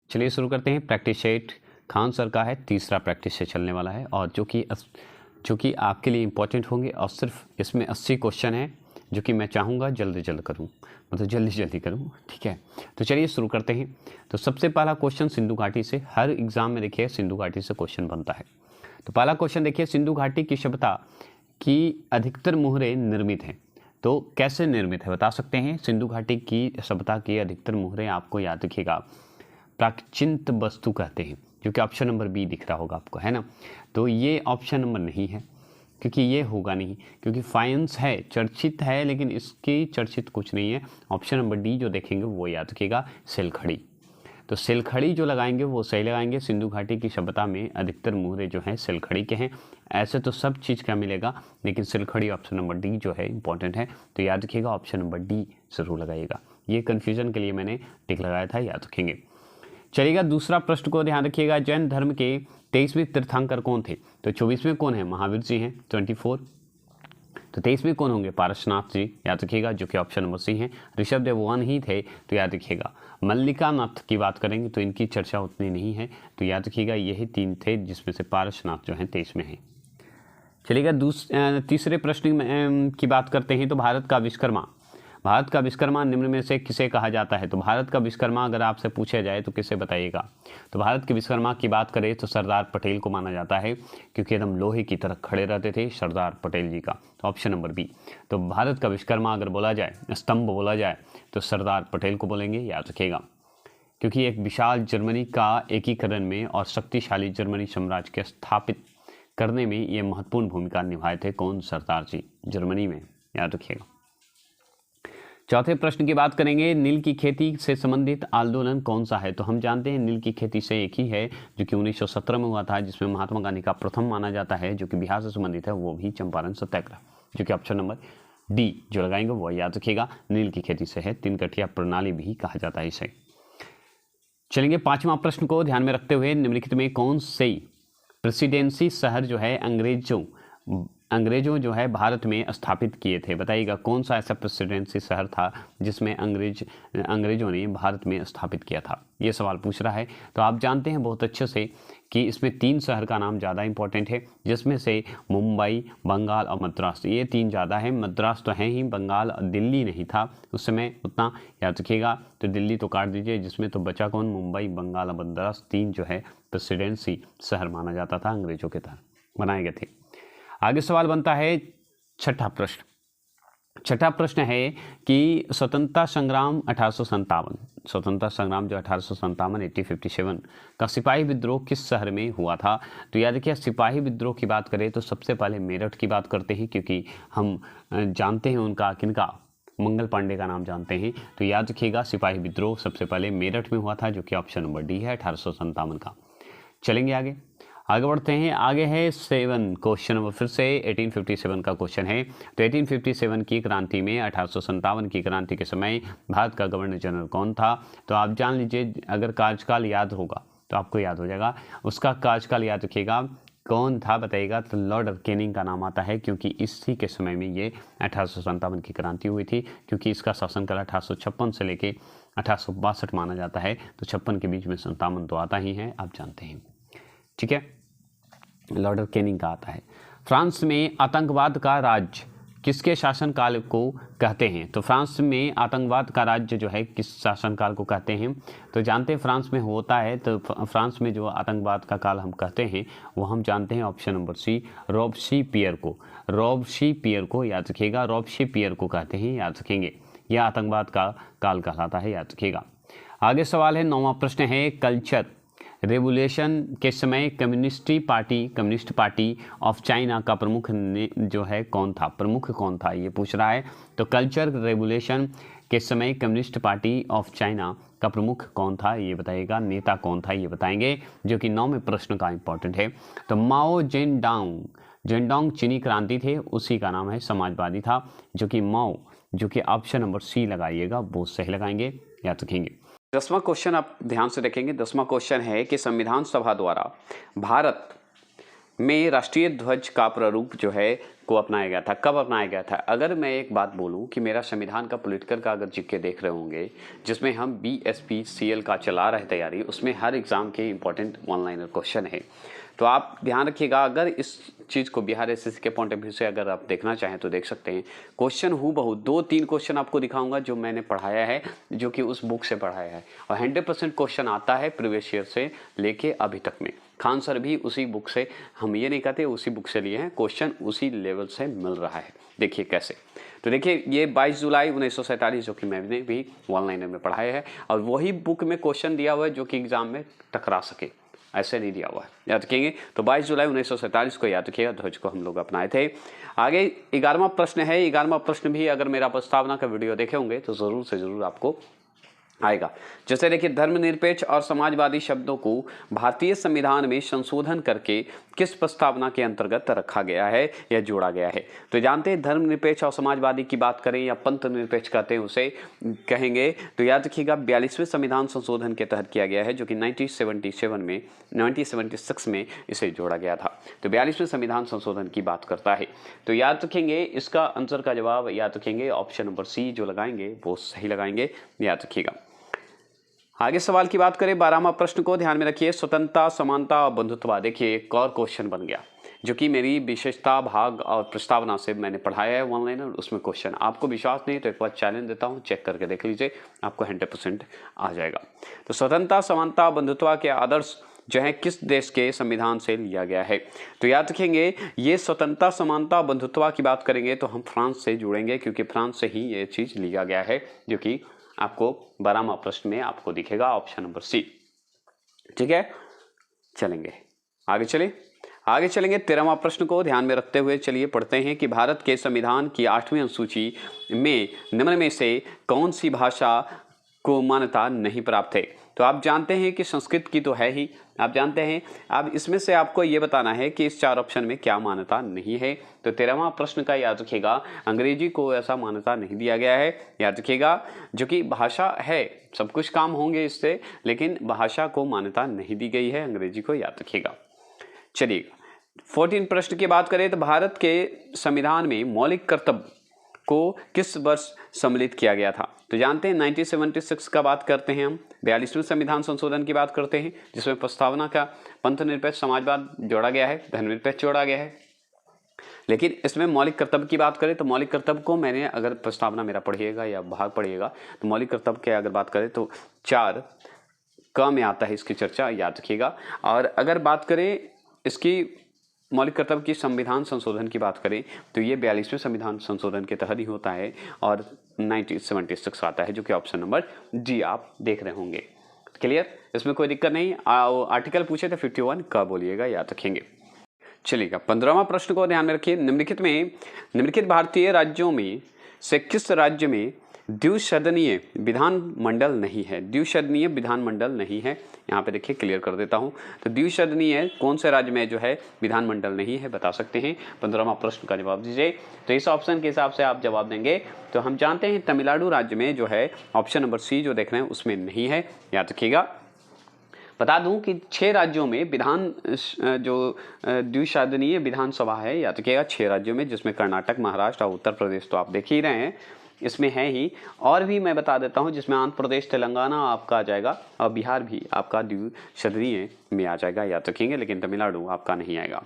चलिए शुरू करते हैं। प्रैक्टिस सेट खान सर का है, तीसरा प्रैक्टिस से चलने वाला है और जो कि आपके लिए इम्पोर्टेंट होंगे और सिर्फ इसमें 80 क्वेश्चन हैं जो कि मैं चाहूँगा जल्दी करूँ, मतलब जल्दी करूँ। ठीक है, तो चलिए शुरू करते हैं। तो सबसे पहला क्वेश्चन सिंधु घाटी से, हर एग्जाम में देखिए सिंधु घाटी से क्वेश्चन बनता है। तो पहला क्वेश्चन देखिए, सिंधु घाटी की सभ्यता की अधिकतर मुहरें निर्मित हैं। तो कैसे निर्मित है बता सकते हैं। सिंधु घाटी की सभ्यता की अधिकतर मुहरें आपको याद रखिएगा प्राचीनत वस्तु कहते हैं, जो कि ऑप्शन नंबर बी दिख रहा होगा आपको, है ना। तो ये ऑप्शन नंबर नहीं है क्योंकि ये होगा नहीं, क्योंकि फाइंस है, चर्चित है, लेकिन इसकी चर्चित कुछ नहीं है। ऑप्शन नंबर डी जो देखेंगे वो याद रखिएगा सेलखड़ी। तो सेलखड़ी जो लगाएंगे वो सही लगाएंगे। सिंधु घाटी की सभ्यता में अधिकतर मुहरे जो हैं सेलखड़ी के हैं। ऐसे तो सब चीज़ का मिलेगा, लेकिन सेलखड़ी ऑप्शन नंबर डी जो है इंपॉर्टेंट है, तो याद रखिएगा ऑप्शन नंबर डी जरूर लगाइएगा। ये कन्फ्यूजन के लिए मैंने टिक लगाया था, याद रखेंगे। चलिएगा दूसरा प्रश्न को ध्यान रखिएगा, जैन धर्म के 23वें तीर्थंकर कौन थे। तो 24वें कौन है, महावीर जी हैं 24। तो 23वें कौन होंगे, पारसनाथ जी, याद रखिएगा, जो कि ऑप्शन नंबर सी है। ऋषभदेव 1 ही थे, तो याद रखिएगा। मल्लिका नाथ की बात करेंगे तो इनकी चर्चा उतनी नहीं है, तो याद रखिएगा यही 3 थे, जिसमें से पारसनाथ जो हैं 23वें हैं। चलिएगा तीसरे प्रश्न की बात करते हैं। तो भारत का विश्वकर्मा निम्न में से किसे कहा जाता है। तो भारत का विश्वकर्मा अगर आपसे पूछा जाए तो किसे बताइएगा। तो भारत के विश्वकर्मा की बात करें तो सरदार पटेल को माना जाता है, क्योंकि एकदम लोहे की तरह खड़े रहते थे सरदार पटेल जी का। तो ऑप्शन नंबर बी। तो भारत का विश्वकर्मा अगर बोला जाए, स्तंभ बोला जाए, तो सरदार पटेल को बोलेंगे, याद रखिएगा, क्योंकि एक विशाल जर्मनी का एकीकरण में और शक्तिशाली जर्मनी साम्राज्य के स्थापित करने में ये महत्वपूर्ण भूमिका निभाए थे। कौन, सरदार जी, जर्मनी में, याद रखिएगा। चौथे प्रश्न की बात करेंगे, नील की खेती से संबंधित आंदोलन कौन सा है। तो हम जानते हैं नील की खेती से एक ही है जो कि 1917 में हुआ था, जिसमें महात्मा गांधी का प्रथम माना जाता है, जो कि बिहार से संबंधित है, वो भी चंपारण सत्याग्रह, जो कि ऑप्शन नंबर डी जो लगाएंगे वो याद रखिएगा, नील की खेती से है। 3 कठिया प्रणाली भी कहा जाता है इसे। चलेंगे 5वां प्रश्न को ध्यान में रखते हुए, निम्नलिखित में कौन से प्रेसिडेंसी शहर जो है अंग्रेजों जो है भारत में स्थापित किए थे। बताइएगा कौन सा ऐसा प्रेसिडेंसी शहर था जिसमें अंग्रेजों ने भारत में स्थापित किया था। ये सवाल पूछ रहा है। तो आप जानते हैं बहुत अच्छे से कि इसमें 3 शहर का नाम ज़्यादा इंपॉर्टेंट है, जिसमें से मुंबई, बंगाल और मद्रास, ये 3 ज़्यादा है। मद्रास तो है ही, बंगाल, दिल्ली नहीं था उस समय उतना, याद रखिएगा। तो दिल्ली तो काट दीजिए, जिसमें तो बचा कौन, मुंबई, बंगाल और मद्रास, 3 जो है प्रेसिडेंसी शहर माना जाता था, अंग्रेजों के तहत बनाए गए थे। आगे सवाल बनता है छठा प्रश्न है कि स्वतंत्रता संग्राम 1857, स्वतंत्रता संग्राम जो 1857 1857 का सिपाही विद्रोह किस शहर में हुआ था। तो याद रखिए, सिपाही विद्रोह की बात करें तो सबसे पहले मेरठ की बात करते हैं, क्योंकि हम जानते हैं उनका, किनका, मंगल पांडे का नाम जानते हैं। तो याद रखिएगा सिपाही विद्रोह सबसे पहले मेरठ में हुआ था, जो कि ऑप्शन नंबर डी है 1857 का। चलेंगे आगे बढ़ते हैं। आगे है 7 क्वेश्चन नंबर, फिर से 1857 का क्वेश्चन है। तो 1857 की क्रांति में 1857 की क्रांति के समय भारत का गवर्नर जनरल कौन था। तो आप जान लीजिए, अगर कार्यकाल याद होगा तो आपको याद हो जाएगा। उसका कार्यकाल याद रखिएगा कौन था, बताइएगा। तो लॉर्ड कैनिंग का नाम आता है, क्योंकि इसी के समय में ये 1857 की क्रांति हुई थी, क्योंकि इसका शासनकाल 1856 से लेके 1862 माना जाता है। तो 56 के बीच में 57 तो आता ही है, आप जानते हैं, ठीक है। लॉर्ड कैनिंग का आता है। फ्रांस में आतंकवाद का राज्य किसके शासनकाल को कहते हैं। तो फ्रांस में आतंकवाद का राज्य जो है किस शासनकाल को कहते हैं। तो जानते हैं फ्रांस में होता है, तो फ्रांस में जो आतंकवाद का काल हम कहते हैं वो हम जानते हैं, ऑप्शन नंबर सी, रॉबेस्पियर को याद रखिएगा, रॉबेस्पियर को कहते हैं, याद रखेंगे। यह आतंकवाद का काल कहलाता है, याद रखिएगा। आगे सवाल है 9वां प्रश्न है, कल्चर रेवोल्यूशन के समय कम्युनिस्ट पार्टी ऑफ चाइना का प्रमुख जो है कौन था, प्रमुख कौन था, ये पूछ रहा है। तो कल्चर रेवोल्यूशन के समय कम्युनिस्ट पार्टी ऑफ चाइना का प्रमुख कौन था, ये बताइएगा, नेता कौन था, ये बताएंगे, जो कि 9वें प्रश्न का इंपॉर्टेंट है। तो माओ जेडोंग चीनी क्रांति थे, उसी का नाम है, समाजवादी था, जो कि माओ, जो कि ऑप्शन नंबर सी लगाइएगा, वो सही लगाएंगे, याद रखेंगे। 10वां क्वेश्चन आप ध्यान से देखेंगे। 10वां क्वेश्चन है कि संविधान सभा द्वारा में राष्ट्रीय ध्वज का प्रारूप जो है को अपनाया गया था? कब अपनाया गया था? अगर मैं एक बात बोलूं कि मेरा संविधान का पॉलिटिकल का अगर जीके देख रहे होंगे, जिसमें हम BSPCL का चला रहे तैयारी, उसमें हर एग्ज़ाम के इंपॉर्टेंट वन लाइनर क्वेश्चन है। तो आप ध्यान रखिएगा, अगर इस चीज़ को बिहार SSC के पॉइंट ऑफ व्यू से अगर आप देखना चाहें तो देख सकते हैं। क्वेश्चन हूबहू 2-3 क्वेश्चन आपको दिखाऊंगा जो मैंने पढ़ाया है, जो कि उस बुक से पढ़ाया है, और 100% क्वेश्चन आता है प्रीवियस ईयर से लेके अभी तक में। खान सर भी उसी बुक से, हम ये नहीं कहते उसी बुक से लिए हैं, क्वेश्चन उसी लेवल से मिल रहा है। देखिए कैसे, तो देखिए ये 22 जुलाई 1947 जो कि मैंने भी वन लाइनर में पढ़ाया है, और वही बुक में क्वेश्चन दिया हुआ है जो कि एग्जाम में टकरा सके, ऐसे नहीं दिया हुआ है, याद रखेंगे। तो 22 जुलाई 1947 को याद रखिएगा, ध्वज को हम लोग अपनाए थे। आगे 11वां प्रश्न है। 11वां प्रश्न भी अगर मेरा प्रस्तावना का वीडियो देखे होंगे तो ज़रूर से ज़रूर आपको आएगा। जैसे देखिए, धर्मनिरपेक्ष और समाजवादी शब्दों को भारतीय संविधान में संशोधन करके किस प्रस्तावना के अंतर्गत रखा गया है या जोड़ा गया है? तो जानते हैं, धर्मनिरपेक्ष और समाजवादी की बात करें या पंथ निरपेक्ष कहते हैं उसे कहेंगे, तो याद रखिएगा 42वें संविधान संशोधन के तहत किया गया है, जो कि 1976 में इसे जोड़ा गया था। तो 42वें संविधान संशोधन की बात करता है। तो याद रखेंगे, इसका आंसर का जवाब याद रखेंगे ऑप्शन नंबर सी जो लगाएंगे वो सही लगाएंगे, याद रखिएगा। आगे सवाल की बात करें, 12वां प्रश्न को ध्यान में रखिए, स्वतंत्रता, समानता और बंधुत्व। देखिए एक और क्वेश्चन बन गया, जो कि मेरी विशेषता भाग और प्रस्तावना से मैंने पढ़ाया है वन लाइनर, उसमें क्वेश्चन। आपको विश्वास नहीं तो एक बार चैलेंज देता हूं, चेक करके देख लीजिए, आपको 100% आ जाएगा। तो स्वतंत्रता, समानता और बंधुत्व के आदर्श जो है किस देश के संविधान से लिया गया है? तो याद रखेंगे, ये स्वतंत्रता, समानता, बंधुत्व की बात करेंगे तो हम फ्रांस से जुड़ेंगे, क्योंकि फ्रांस से ही ये चीज़ लिया गया है, जो कि आपको 12वां प्रश्न में आपको दिखेगा ऑप्शन नंबर सी। ठीक है, चलेंगे आगे चलेंगे 13वां प्रश्न को ध्यान में रखते हुए चलिए पढ़ते हैं कि भारत के संविधान की 8वीं अनुसूची में निम्न में से कौन सी भाषा को मान्यता नहीं प्राप्त है? तो आप जानते हैं कि संस्कृत की तो है ही, आप जानते हैं। अब इसमें से आपको ये बताना है कि इस 4 ऑप्शन में क्या मान्यता नहीं है। तो 13वां प्रश्न का याद रखिएगा, अंग्रेजी को ऐसा मान्यता नहीं दिया गया है, याद रखिएगा, जो कि भाषा है, सब कुछ काम होंगे इससे, लेकिन भाषा को मान्यता नहीं दी गई है, अंग्रेजी को, याद रखिएगा। चलिए 14 प्रश्न की बात करें तो भारत के संविधान में मौलिक कर्तव्य को किस वर्ष सम्मिलित किया गया था? तो जानते हैं 1976 का बात करते हैं हम, 42वें संविधान संशोधन की बात करते हैं, जिसमें प्रस्तावना का पंथ निरपेक्ष, समाजवाद जोड़ा गया है, धर्मनिरपेक्ष जोड़ा गया है। लेकिन इसमें मौलिक कर्तव्य की बात करें तो मौलिक कर्तव्य को मैंने, अगर प्रस्तावना मेरा पढ़िएगा या भाग पढ़िएगा, तो मौलिक कर्तव्य की अगर बात करें तो 4 क में आता है इसकी चर्चा, याद रखिएगा। और अगर बात करें इसकी मौलिक कर्तव्य की संविधान संशोधन की बात करें तो ये 42वें संविधान संशोधन के तहत ही होता है, और 1976 आता है, जो कि ऑप्शन नंबर डी आप देख रहे होंगे। क्लियर, इसमें कोई दिक्कत नहीं। आर्टिकल पूछे तो 51 का बोलिएगा, याद रखेंगे। चलिएगा 15वां प्रश्न को ध्यान में रखिए, निम्नलिखित भारतीय राज्यों में से किस राज्य में द्विसदनीय विधानमंडल नहीं है? द्विसदनीय विधानमंडल नहीं है, यहाँ पे देखिए क्लियर कर देता हूँ। तो द्विसदनीय कौन से राज्य में जो है विधानमंडल नहीं है, बता सकते हैं? 15वां प्रश्न का जवाब दीजिए। तो इस ऑप्शन के हिसाब से आप जवाब देंगे तो हम जानते हैं तमिलनाडु राज्य में जो है ऑप्शन नंबर सी जो देख रहे हैं उसमें नहीं है, याद रखिएगा। बता दूं कि 6 राज्यों में विधान जो द्विसदनीय विधानसभा है, याद रखिएगा 6 राज्यों में, जिसमें कर्नाटक, महाराष्ट्र और उत्तर प्रदेश तो आप देख ही रहे हैं इसमें है ही, और भी मैं बता देता हूं जिसमें आंध्र प्रदेश, तेलंगाना आपका आ जाएगा, और बिहार भी आपका द्विसदनीय में आ जाएगा, याद रखेंगे। लेकिन तमिलनाडु आपका नहीं आएगा,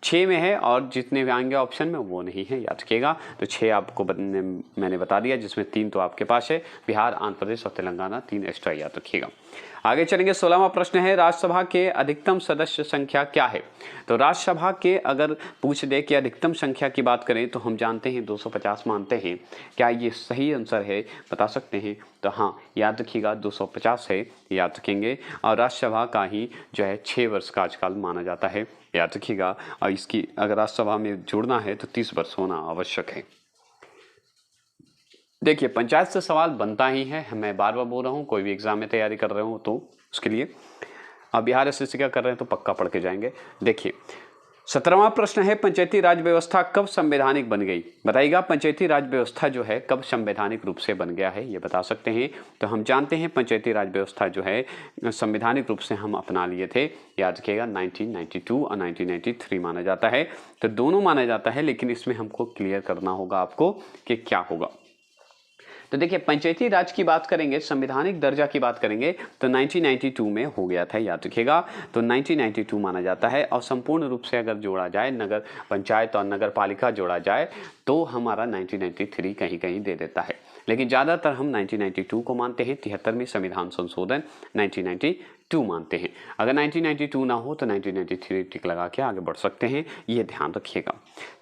6 में है, और जितने भी आएंगे ऑप्शन में वो नहीं है, याद रखिएगा। तो 6 आपको मैंने बता दिया, जिसमें 3 तो आपके पास है, बिहार, आंध्र प्रदेश और तेलंगाना, 3 एक्स्ट्रा, याद रखिएगा। आगे चलेंगे 16वां प्रश्न है, राज्यसभा के अधिकतम सदस्य संख्या क्या है? तो राज्यसभा के अगर पूछ दे कि अधिकतम संख्या की बात करें तो हम जानते हैं 250 मानते हैं। क्या ये सही आंसर है, बता सकते हैं? तो हाँ, याद रखिएगा 250 है, याद रखेंगे। और राज्यसभा का ही जो है 6 वर्ष का आजकल माना जाता है, याद रखिएगा। और इसकी अगर राज्यसभा में जुड़ना है तो 30 वर्ष होना आवश्यक है। देखिए पंचायत से सवाल बनता ही है, मैं बार बार बोल रहा हूँ, कोई भी एग्जाम में तैयारी कर रहे हो तो उसके लिए। अब बिहार SSC का कर रहे हैं तो पक्का पढ़ के जाएंगे। देखिए 17वां प्रश्न है, पंचायती राज व्यवस्था कब संवैधानिक बन गई? बताइएगा, पंचायती राज व्यवस्था जो है कब संवैधानिक रूप से बन गया है, ये बता सकते हैं। तो हम जानते हैं पंचायती राज व्यवस्था जो है संवैधानिक रूप से हम अपना लिए थे, याद रखिएगा 1992 और 1993 माना जाता है। तो दोनों माना जाता है, लेकिन इसमें हमको क्लियर करना होगा आपको कि क्या होगा। तो देखिए, पंचायती राज की बात करेंगे, संवैधानिक दर्जा की बात करेंगे तो 1992 में हो गया था, याद रखिएगा। तो 1992 माना जाता है। और संपूर्ण रूप से अगर जोड़ा जाए, नगर पंचायत और नगर पालिका जोड़ा जाए तो हमारा 1993 कहीं कहीं दे देता है, लेकिन ज़्यादातर हम 1992 को मानते हैं। 73वीं संविधान संशोधन 1992 मानते हैं। अगर 1992 ना हो तो 1993 टिक लगा के आगे बढ़ सकते हैं, ये ध्यान रखिएगा।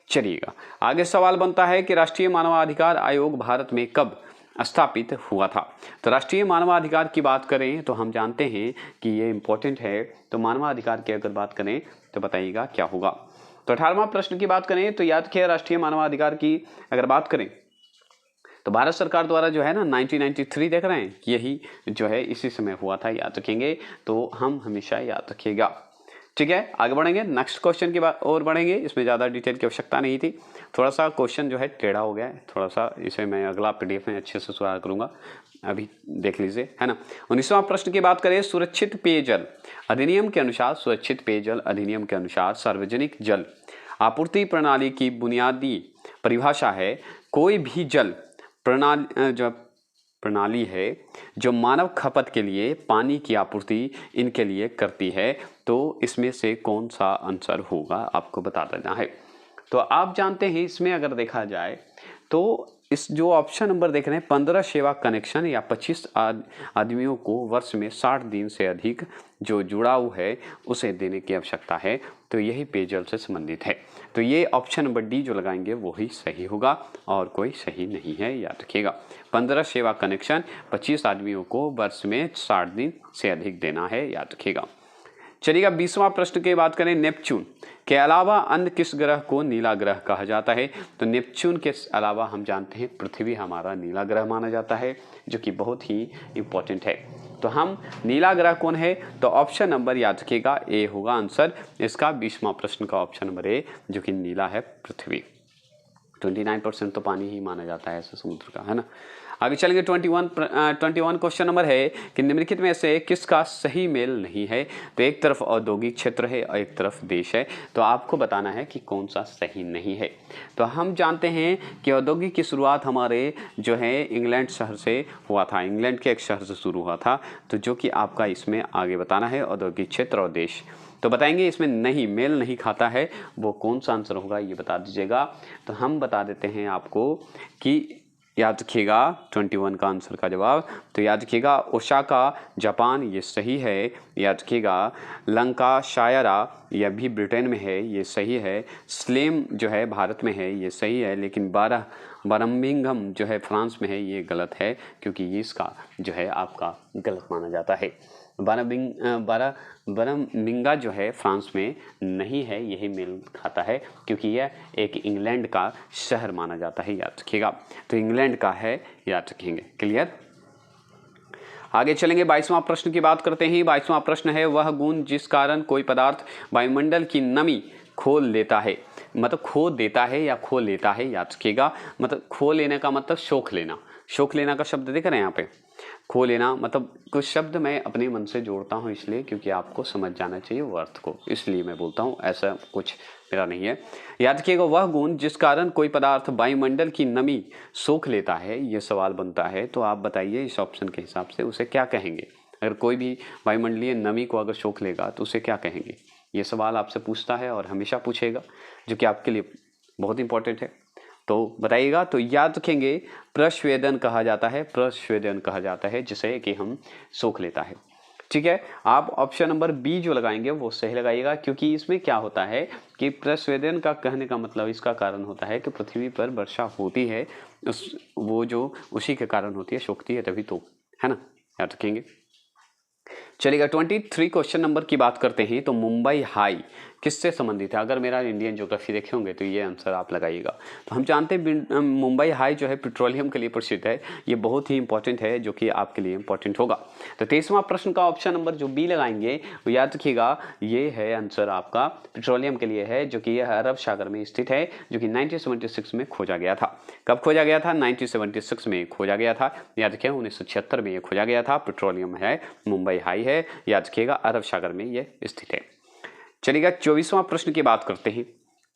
चलिएगा, आगे सवाल बनता है कि राष्ट्रीय मानवाधिकार आयोग भारत में कब स्थापित हुआ था? तो राष्ट्रीय मानवाधिकार की बात करें तो हम जानते हैं कि ये इंपॉर्टेंट है। तो मानवाधिकार की अगर बात करें तो बताइएगा क्या होगा। तो 18वां प्रश्न की बात करें तो याद किया, राष्ट्रीय मानवाधिकार की अगर बात करें तो भारत सरकार द्वारा जो है ना 1993 देख रहे हैं, यही जो है इसी समय हुआ था, याद रखेंगे। तो हम हमेशा याद रखिएगा, ठीक है। आगे बढ़ेंगे, नेक्स्ट क्वेश्चन की बात और बढ़ेंगे। इसमें ज़्यादा डिटेल की आवश्यकता नहीं थी, थोड़ा सा क्वेश्चन जो है टेढ़ा हो गया है, थोड़ा सा इसे मैं अगला पीडीएफ में अच्छे से सुधार करूंगा, अभी देख लीजिए, है ना। 19वां प्रश्न की बात करें, सुरक्षित पेयजल अधिनियम के अनुसार, सुरक्षित पेयजल अधिनियम के अनुसार सार्वजनिक जल आपूर्ति प्रणाली की बुनियादी परिभाषा है कोई भी जल प्रणाली है जो मानव खपत के लिए पानी की आपूर्ति इनके लिए करती है। तो इसमें से कौन सा आंसर होगा आपको बता देना है। तो आप जानते हैं, इसमें अगर देखा जाए तो इस जो ऑप्शन नंबर देख रहे हैं, 15 सेवा कनेक्शन या 25 आदमियों को वर्ष में 60 दिन से अधिक जो जुड़ाव है उसे देने की आवश्यकता है, तो यही पेयजल से संबंधित है। तो ये ऑप्शन नंबर डी जो लगाएंगे वही सही होगा और कोई सही नहीं है, याद रखिएगा। 15 सेवा कनेक्शन 25 आदमियों को वर्ष में 60 दिन से अधिक देना है, याद रखिएगा। चलिएगा, 20वां प्रश्न की बात करें, नेपच्यून के अलावा अन्य किस ग्रह को नीला ग्रह कहा जाता है? तो नेपच्यून के अलावा हम जानते हैं पृथ्वी हमारा नीला ग्रह माना जाता है, जो कि बहुत ही इंपॉर्टेंट है। तो हम नीला ग्रह कौन है? तो ऑप्शन नंबर याद रखिएगा, ए होगा आंसर इसका। 20वां प्रश्न का ऑप्शन नंबर ए, जो कि नीला है पृथ्वी। 29% तो पानी ही माना जाता है ऐसे समुद्र का, है ना। आगे चलेंगे, 21 क्वेश्चन नंबर है कि निम्नलिखित में से किसका सही मेल नहीं है? तो एक तरफ औद्योगिक क्षेत्र है और एक तरफ देश है, तो आपको बताना है कि कौन सा सही नहीं है। तो हम जानते हैं कि औद्योगिक की शुरुआत हमारे जो है इंग्लैंड शहर से हुआ था, इंग्लैंड के एक शहर से शुरू हुआ था। तो जो कि आपका इसमें आगे बताना है औद्योगिक क्षेत्र और देश। तो बताएंगे इसमें नहीं, मेल नहीं खाता है, वो कौन सा आंसर होगा ये बता दीजिएगा। तो हम बता देते हैं आपको कि याद रखिएगा 21 का आंसर का जवाब। तो याद रखिएगा, ओसाका जापान ये सही है, याद रखिएगा। लंकाशायरा यह भी ब्रिटेन में है, ये सही है। स्लेम जो है भारत में है, ये सही है। लेकिन बर्मिंघम जो है फ्रांस में है, ये गलत है, क्योंकि ये इसका जो है आपका गलत माना जाता है। बरमिंगा जो है फ्रांस में नहीं है, यही मेल खाता है, क्योंकि यह एक इंग्लैंड का शहर माना जाता है, याद रखिएगा। तो इंग्लैंड का है, याद रखेंगे। क्लियर? आगे चलेंगे, 22वां प्रश्न की बात करते हैं। 22वां प्रश्न है, वह गुण जिस कारण कोई पदार्थ वायुमंडल की नमी खोल लेता है, मतलब खो देता है या खो लेता है, याद रखिएगा। मतलब खो लेने का मतलब सोख लेना, सोख लेना का शब्द देख रहे हैं यहाँ पे, खो लेना। मतलब कुछ शब्द मैं अपने मन से जोड़ता हूँ इसलिए क्योंकि आपको समझ जाना चाहिए वो अर्थ को, इसलिए मैं बोलता हूँ, ऐसा कुछ मेरा नहीं है। याद रखिएगा, वह गुण जिस कारण कोई पदार्थ वायुमंडल की नमी सोख लेता है, ये सवाल बनता है। तो आप बताइए इस ऑप्शन के हिसाब से उसे क्या कहेंगे? अगर कोई भी वायुमंडलीय नमी को अगर सोख लेगा तो उसे क्या कहेंगे? ये सवाल आपसे पूछता है और हमेशा पूछेगा, जो कि आपके लिए बहुत इंपॉर्टेंट है। तो बताइएगा। तो याद रखेंगे, प्रस्वेदन कहा जाता है, प्रस्वेदन कहा जाता है जिसे कि हम सोख लेता है, ठीक है। आप ऑप्शन नंबर बी जो लगाएंगे वो सही लगाइएगा, क्योंकि इसमें क्या होता है कि प्रस्वेदन का कहने का मतलब इसका कारण होता है कि पृथ्वी पर वर्षा होती है, वो जो उसी के कारण होती है, सोखती है तभी, तो है ना, याद रखेंगे। चलिएगा 23 क्वेश्चन नंबर की बात करते हैं। तो मुंबई हाई किससे संबंधित है? अगर मेरा इंडियन ज्योग्राफी देखे होंगे तो ये आंसर आप लगाइएगा। तो हम जानते हैं मुंबई हाई जो है पेट्रोलियम के लिए प्रसिद्ध है। ये बहुत ही इंपॉर्टेंट है, जो कि आपके लिए इंपॉर्टेंट होगा। तो 23वां प्रश्न का ऑप्शन नंबर जो बी लगाएंगे वो याद रखिएगा, ये है आंसर आपका पेट्रोलियम के लिए है, जो कि यह अरब सागर में स्थित है, जो कि 1976 में खोजा गया था। कब खोजा गया था? 1976 में खोजा गया था। याद रखिए 1976 में ये खोजा गया था। पेट्रोलियम है, मुंबई हाई है, याद रखिएगा अरब सागर में ये स्थित है। चलिएगा 24वां प्रश्न की बात करते हैं।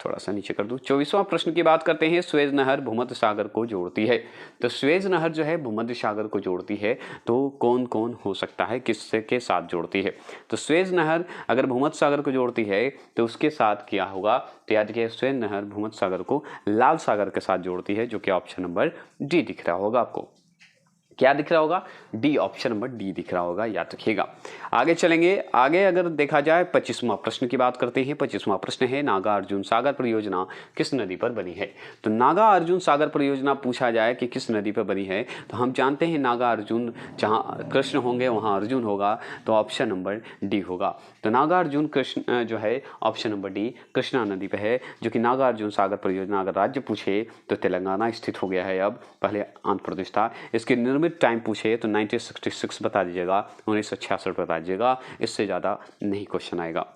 थोड़ा सा नीचे कर दूं। 24वां प्रश्न की बात करते हैं। स्वेज नहर भूमध्य सागर को जोड़ती है। तो स्वेज नहर जो है भूमध्य सागर को जोड़ती है, तो कौन कौन हो सकता है, किससे के साथ जोड़ती है? तो स्वेज नहर अगर भूमध्य सागर को जोड़ती है तो उसके साथ क्या होगा? तो याद रखिए स्वेज नहर भूमध्य सागर को लाल सागर के साथ जोड़ती है, जो कि ऑप्शन नंबर डी दिख रहा होगा आपको। क्या दिख रहा होगा? डी, ऑप्शन नंबर डी दिख रहा होगा, याद रखिएगा। आगे चलेंगे। आगे अगर देखा जाए 25वां प्रश्न की बात करते हैं। 25वां प्रश्न है नागा अर्जुन सागर परियोजना किस नदी पर बनी है? तो नागा अर्जुन सागर परियोजना पूछा जाए कि किस नदी पर बनी है, तो हम जानते हैं नागा अर्जुन, जहाँ कृष्ण होंगे वहाँ अर्जुन होगा, तो ऑप्शन नंबर डी होगा। तो नागा अर्जुन कृष्ण जो है ऑप्शन नंबर डी कृष्णा नदी पर है, जो कि नागा अर्जुन सागर परियोजना अगर राज्य पूछे तो तेलंगाना स्थित हो गया है अब, पहले आंध्र प्रदेश था। इसके निर्मित टाइम पूछे तो 1966 बता दीजिएगा, 1966 बता दीजिएगा, इससे ज़्यादा नहीं क्वेश्चन आएगा।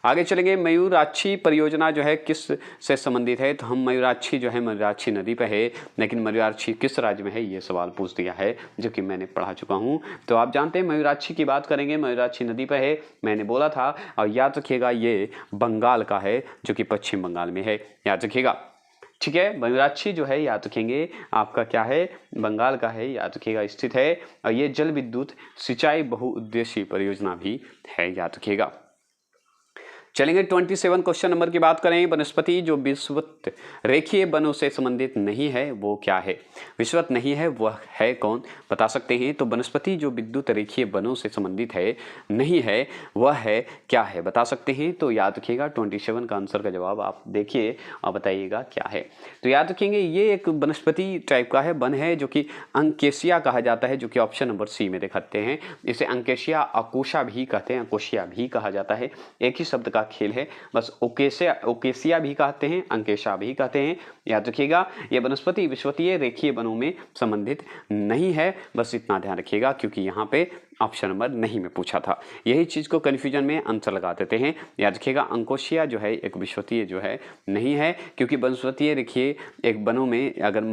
आगे चलेंगे। मयूराक्षी परियोजना जो है किस से संबंधित है? तो हम मयूराक्षी जो है मयूराक्षी नदी पे है, लेकिन मयूराक्षी किस राज्य में है ये सवाल पूछ दिया है, जो कि मैंने पढ़ा चुका हूँ। तो आप जानते हैं मयूराक्षी की बात करेंगे, मयूराक्षी नदी पे है, मैंने बोला था। और याद रखिएगा ये बंगाल का है, जो कि पश्चिम बंगाल में है, याद रखिएगा। ठीक है, मयूराक्षी जो है याद रखेंगे आपका क्या है, बंगाल का है, याद रखिएगा स्थित है। और ये जल विद्युत सिंचाई बहुउद्देशीय परियोजना भी है, याद रखिएगा। चलेंगे 27 क्वेश्चन नंबर की बात करें। वनस्पति जो विषुवत रेखीय वनों से संबंधित नहीं है वो क्या है? विषुवत नहीं है वह है कौन, बता सकते हैं? तो वनस्पति जो विद्युत रेखीय वनों से संबंधित है नहीं है वह है क्या है, बता सकते हैं? तो याद रखिएगा 27 का आंसर का जवाब आप देखिए और बताइएगा क्या है। तो याद रखेंगे ये एक वनस्पति टाइप का है, वन है, जो कि अंकेशिया कहा जाता है, जो कि ऑप्शन नंबर सी में दिखाते हैं। इसे अंकेशिया अकोशा भी कहते हैं, अकोशिया भी कहा जाता है, एक ही शब्द का खेल है बस। ओकेसिया भी कहते हैं, अंकेशा भी कहते हैं, याद रखिएगा। यह वनस्पति विषुवतीय रेखीय वनों में संबंधित नहीं है, बस इतना ध्यान रखिएगा, क्योंकि यहाँ पे ऑप्शन नंबर नहीं में पूछा था। यही चीज को कंफ्यूजन में आंसर लगा देते हैं, याद रखिएगा। अंकोशिया जो है एक विषुवतीय जो है नहीं है, क्योंकि वनस्पतीय रेखीय एक वनों में अगर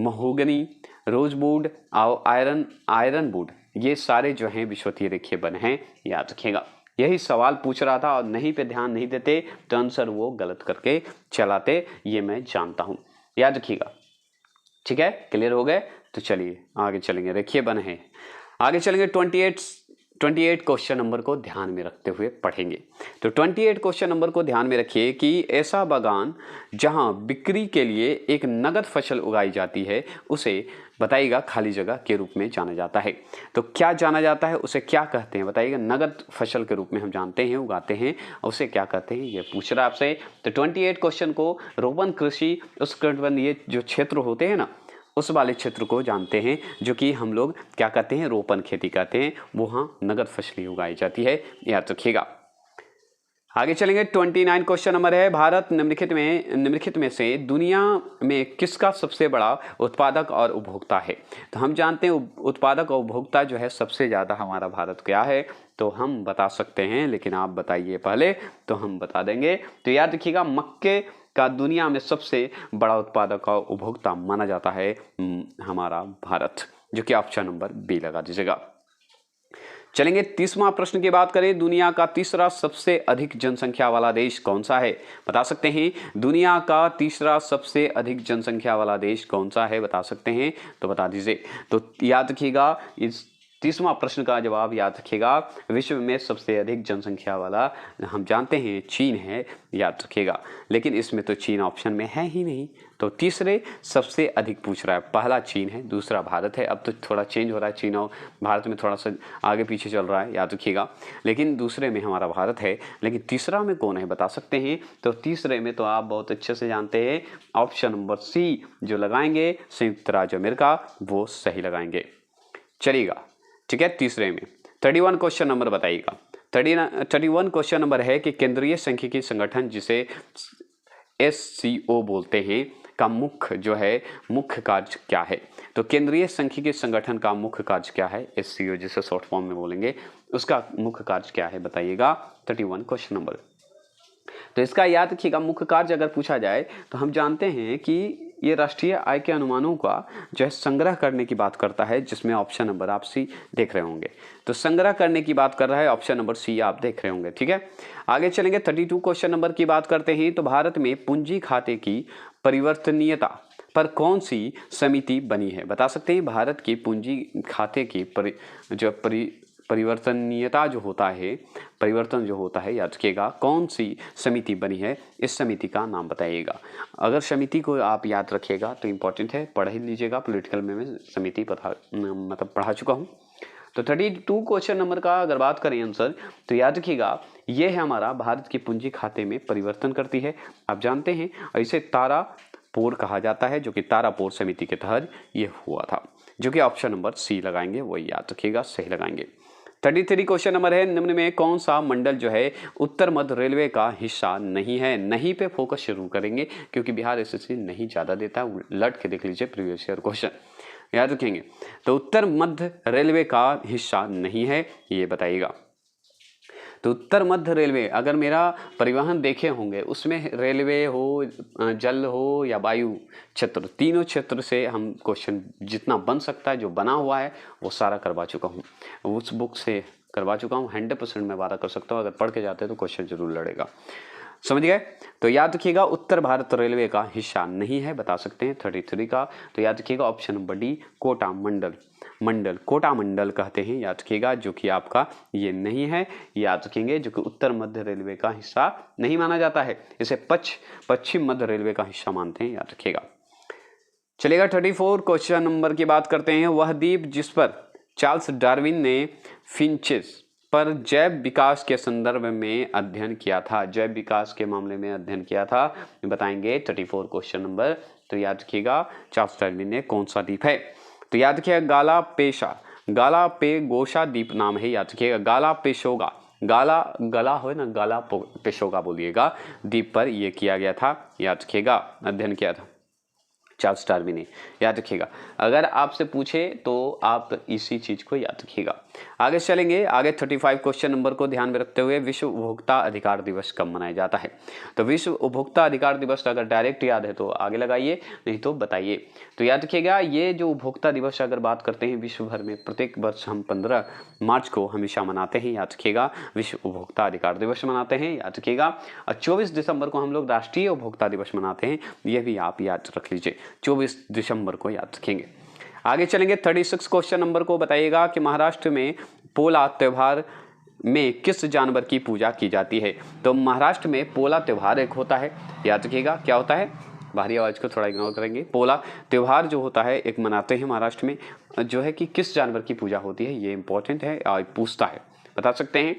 महोगनी, रोजवुड और आयरन वुड, ये सारे जो हैं विषुवतीय रेखीय वन हैं, याद रखिएगा। यही सवाल पूछ रहा था और नहीं पे ध्यान नहीं देते तो आंसर वो गलत करके चलाते, ये मैं जानता हूं, याद रखिएगा। ठीक है, क्लियर हो गए? तो चलिए आगे चलेंगे। रेखीय वन है, आगे चलेंगे। 28 क्वेश्चन नंबर को ध्यान में रखते हुए पढ़ेंगे। तो 28 क्वेश्चन नंबर को ध्यान में रखिए कि ऐसा बागान जहां बिक्री के लिए एक नगद फसल उगाई जाती है उसे बताइएगा खाली जगह के रूप में जाना जाता है। तो क्या जाना जाता है, उसे क्या कहते हैं बताइएगा? नगद फसल के रूप में हम जानते हैं, उगाते हैं, उसे क्या कहते हैं ये पूछ रहा है आपसे। तो 28 क्वेश्चन को रोपण कृषि उष्णकटिबंधीय जो क्षेत्र होते हैं ना, उस वाले क्षेत्र को जानते हैं, जो कि हम लोग क्या कहते हैं, रोपण खेती कहते हैं, वहाँ नगद फसलें उगाई जाती है, याद रखिएगा। आगे चलेंगे। 29 क्वेश्चन नंबर है। भारत निम्नलिखित में से दुनिया में किसका सबसे बड़ा उत्पादक और उपभोक्ता है? तो हम जानते हैं उत्पादक और उपभोक्ता जो है सबसे ज़्यादा हमारा भारत क्या है, तो हम बता सकते हैं, लेकिन आप बताइए पहले तो हम बता देंगे। तो याद रखिएगा मक्के का दुनिया में सबसे बड़ा उत्पादक और उपभोक्ता माना जाता है हमारा भारत, जो कि ऑप्शन नंबर बी लगा दीजिएगा। चलेंगे 30वां प्रश्न की बात करें। दुनिया का तीसरा सबसे अधिक जनसंख्या वाला देश कौन सा है, बता सकते हैं? दुनिया का तीसरा सबसे अधिक जनसंख्या वाला देश कौन सा है, बता सकते हैं? तो बता दीजिए। तो याद रखिएगा इस 30वां प्रश्न का जवाब याद रखिएगा, विश्व में सबसे अधिक जनसंख्या वाला हम जानते हैं चीन है, याद रखिएगा। लेकिन इसमें तो चीन ऑप्शन में है ही नहीं, तो तीसरे सबसे अधिक पूछ रहा है। पहला चीन है, दूसरा भारत है। अब तो थोड़ा चेंज हो रहा है, चीन और भारत में थोड़ा सा आगे पीछे चल रहा है, याद रखिएगा। लेकिन दूसरे में हमारा भारत है, लेकिन तीसरा में कौन है बता सकते हैं? तो तीसरे में तो आप बहुत अच्छे से जानते हैं, ऑप्शन नंबर सी जो लगाएंगे संयुक्त राज्य अमेरिका, वो सही लगाएंगे। चलिएगा, ठीक है। तीसरे में 31 क्वेश्चन नंबर बताइएगा। 31 क्वेश्चन नंबर है कि केंद्रीय सांख्यिकी संगठन जिसे SCO बोलते हैं का मुख्य कार्य क्या है? तो केंद्रीय सांख्यिकी संगठन का मुख्य कार्य क्या है? SCO जिसे शॉर्ट फॉर्म में बोलेंगे, उसका मुख्य कार्य क्या है बताइएगा। 31 क्वेश्चन नंबर। तो इसका याद रखिएगा, मुख्य कार्य अगर पूछा जाए तो हम जानते हैं कि ये राष्ट्रीय आय के अनुमानों का जो है संग्रह करने की बात करता है, जिसमें ऑप्शन नंबर आप सी देख रहे होंगे। तो संग्रह करने की बात कर रहा है, ऑप्शन नंबर सी आप देख रहे होंगे। ठीक है, आगे चलेंगे। 32 क्वेश्चन नंबर की बात करते हैं। तो भारत में पूंजी खाते की परिवर्तनीयता पर कौन सी समिति बनी है? बता सकते हैं भारत की पूंजी खाते की परिवर्तनीयता जो होता है, परिवर्तन जो होता है, याद रखिएगा कौन सी समिति बनी है, इस समिति का नाम बताइएगा। अगर समिति को आप याद रखिएगा तो इम्पोर्टेंट है, पढ़ ही लीजिएगा। पॉलिटिकल में मैं समिति पढ़ा चुका हूँ। तो 32 क्वेश्चन नंबर का अगर बात करें आंसर, तो याद रखिएगा ये है हमारा भारत की पूंजी खाते में परिवर्तन करती है। आप जानते हैं इसे तारापोर कहा जाता है, जो कि तारापोर समिति के तहत ये हुआ था, जो कि ऑप्शन नंबर सी लगाएंगे, वही याद रखिएगा, सही लगाएंगे। 33 क्वेश्चन नंबर है, निम्न में कौन सा मंडल जो है उत्तर मध्य रेलवे का हिस्सा नहीं है? नहीं पे फोकस शुरू करेंगे क्योंकि बिहार एसएससी नहीं ज़्यादा देता है, लट के देख लीजिए प्रीवियस ईयर क्वेश्चन, याद रखेंगे। तो उत्तर मध्य रेलवे का हिस्सा नहीं है, ये बताइएगा। तो उत्तर मध्य रेलवे, अगर मेरा परिवहन देखे होंगे उसमें रेलवे हो, जल हो या वायु क्षेत्र, तीनों क्षेत्र से हम क्वेश्चन जितना बन सकता है, जो बना हुआ है वो सारा करवा चुका हूँ, उस बुक से करवा चुका हूँ। 100% मैं वादा कर सकता हूँ, अगर पढ़ के जाते हैं तो क्वेश्चन जरूर लड़ेगा। समझ गए? तो याद रखिएगा उत्तर भारत रेलवे का हिस्सा नहीं है, बता सकते हैं 33 का। तो याद रखिएगा ऑप्शन नंबर डी, कोटा मंडल कोटा मंडल कहते हैं, याद रखिएगा, जो कि आपका ये नहीं है, याद रखेंगे, जो कि उत्तर मध्य रेलवे का हिस्सा नहीं माना जाता है, इसे पश्चिम मध्य रेलवे का हिस्सा मानते हैं, याद रखिएगा। चलेगा 34 क्वेश्चन नंबर की बात करते हैं। वह द्वीप जिस पर चार्ल्स डार्विन ने फिंचेस पर जैव विकास के संदर्भ में अध्ययन किया था, जैव विकास के मामले में अध्ययन किया था, बताएंगे 34 क्वेश्चन नंबर। तो याद रखिएगा चार्ल्स डार्विन ने कौन सा द्वीप है? तो याद रखिएगा गालापेगोसा द्वीप नाम है, याद रखिएगा गालापेगोसा, गला हो ना, गालापेगोसा बोलिएगा, द्वीप पर यह किया गया था, याद रखिएगा, अध्ययन किया था चार्ल्स डार्विन ने, याद रखिएगा। अगर आपसे पूछे तो आप इसी चीज को याद रखिएगा। आगे चलेंगे, आगे 35 क्वेश्चन नंबर को ध्यान में रखते हुए विश्व उपभोक्ता अधिकार दिवस कब मनाया जाता है? तो विश्व उपभोक्ता अधिकार दिवस अगर डायरेक्ट याद है तो आगे लगाइए, नहीं तो बताइए। तो याद रखिएगा ये जो उपभोक्ता दिवस अगर बात करते हैं विश्व भर में प्रत्येक वर्ष हम 15 मार्च को हमेशा मनाते हैं, याद रखिएगा, विश्व उपभोक्ता अधिकार दिवस मनाते हैं, याद रखिएगा। और 24 दिसंबर को हम लोग राष्ट्रीय उपभोक्ता दिवस मनाते हैं, यह भी आप याद रख लीजिए, 24 दिसंबर को याद रखेंगे। आगे चलेंगे 36 क्वेश्चन नंबर को, बताइएगा कि महाराष्ट्र में पोला त्योहार में किस जानवर की पूजा की जाती है? तो महाराष्ट्र में पोला त्योहार एक होता है, याद रखिएगा, क्या होता है, बाहरी आवाज को थोड़ा इग्नोर करेंगे। पोला त्योहार जो होता है एक मनाते हैं महाराष्ट्र में, जो है कि किस जानवर की पूजा होती है, ये इंपॉर्टेंट है, पूछता है, बता सकते हैं।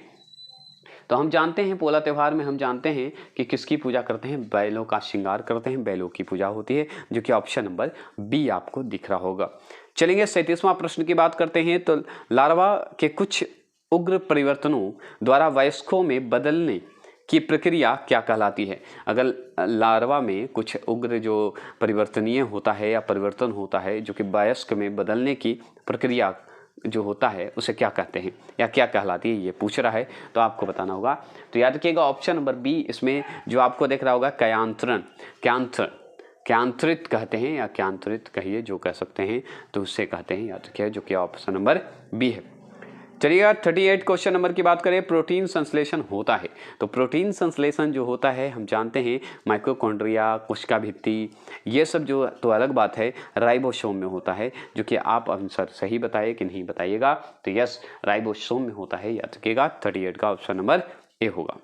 तो हम जानते हैं पोला त्यौहार में हम जानते हैं कि किसकी पूजा करते हैं, बैलों का श्रृंगार करते हैं, बैलों की पूजा होती है, जो कि ऑप्शन नंबर बी आपको दिख रहा होगा। चलेंगे 37वां प्रश्न की बात करते हैं। तो लार्वा के कुछ उग्र परिवर्तनों द्वारा वयस्कों में बदलने की प्रक्रिया क्या कहलाती है? अगर लार्वा में कुछ उग्र जो परिवर्तनीय होता है या परिवर्तन होता है जो कि वयस्क में बदलने की प्रक्रिया जो होता है उसे क्या कहते हैं या क्या कहलाती है, ये पूछ रहा है, तो आपको बताना होगा। तो याद रखिएगा ऑप्शन नंबर बी, इसमें जो आपको दिख रहा होगा क्यांतरित कहते हैं या क्यांतरित कहिए, जो कह सकते हैं, तो उससे कहते हैं, याद रखिए, जो कि ऑप्शन नंबर बी है। चलिए 38 क्वेश्चन नंबर की बात करें, प्रोटीन संश्लेषण होता है। तो प्रोटीन संश्लेषण जो होता है हम जानते हैं माइटोकॉन्ड्रिया, कोशिका भित्ति, ये सब जो तो अलग बात है, राइबोसोम में होता है, जो कि आप आंसर सही बताइए कि नहीं बताइएगा। तो यस, राइबोसोम में होता है, याद रखिएगा 38 का ऑप्शन नंबर ए होगा।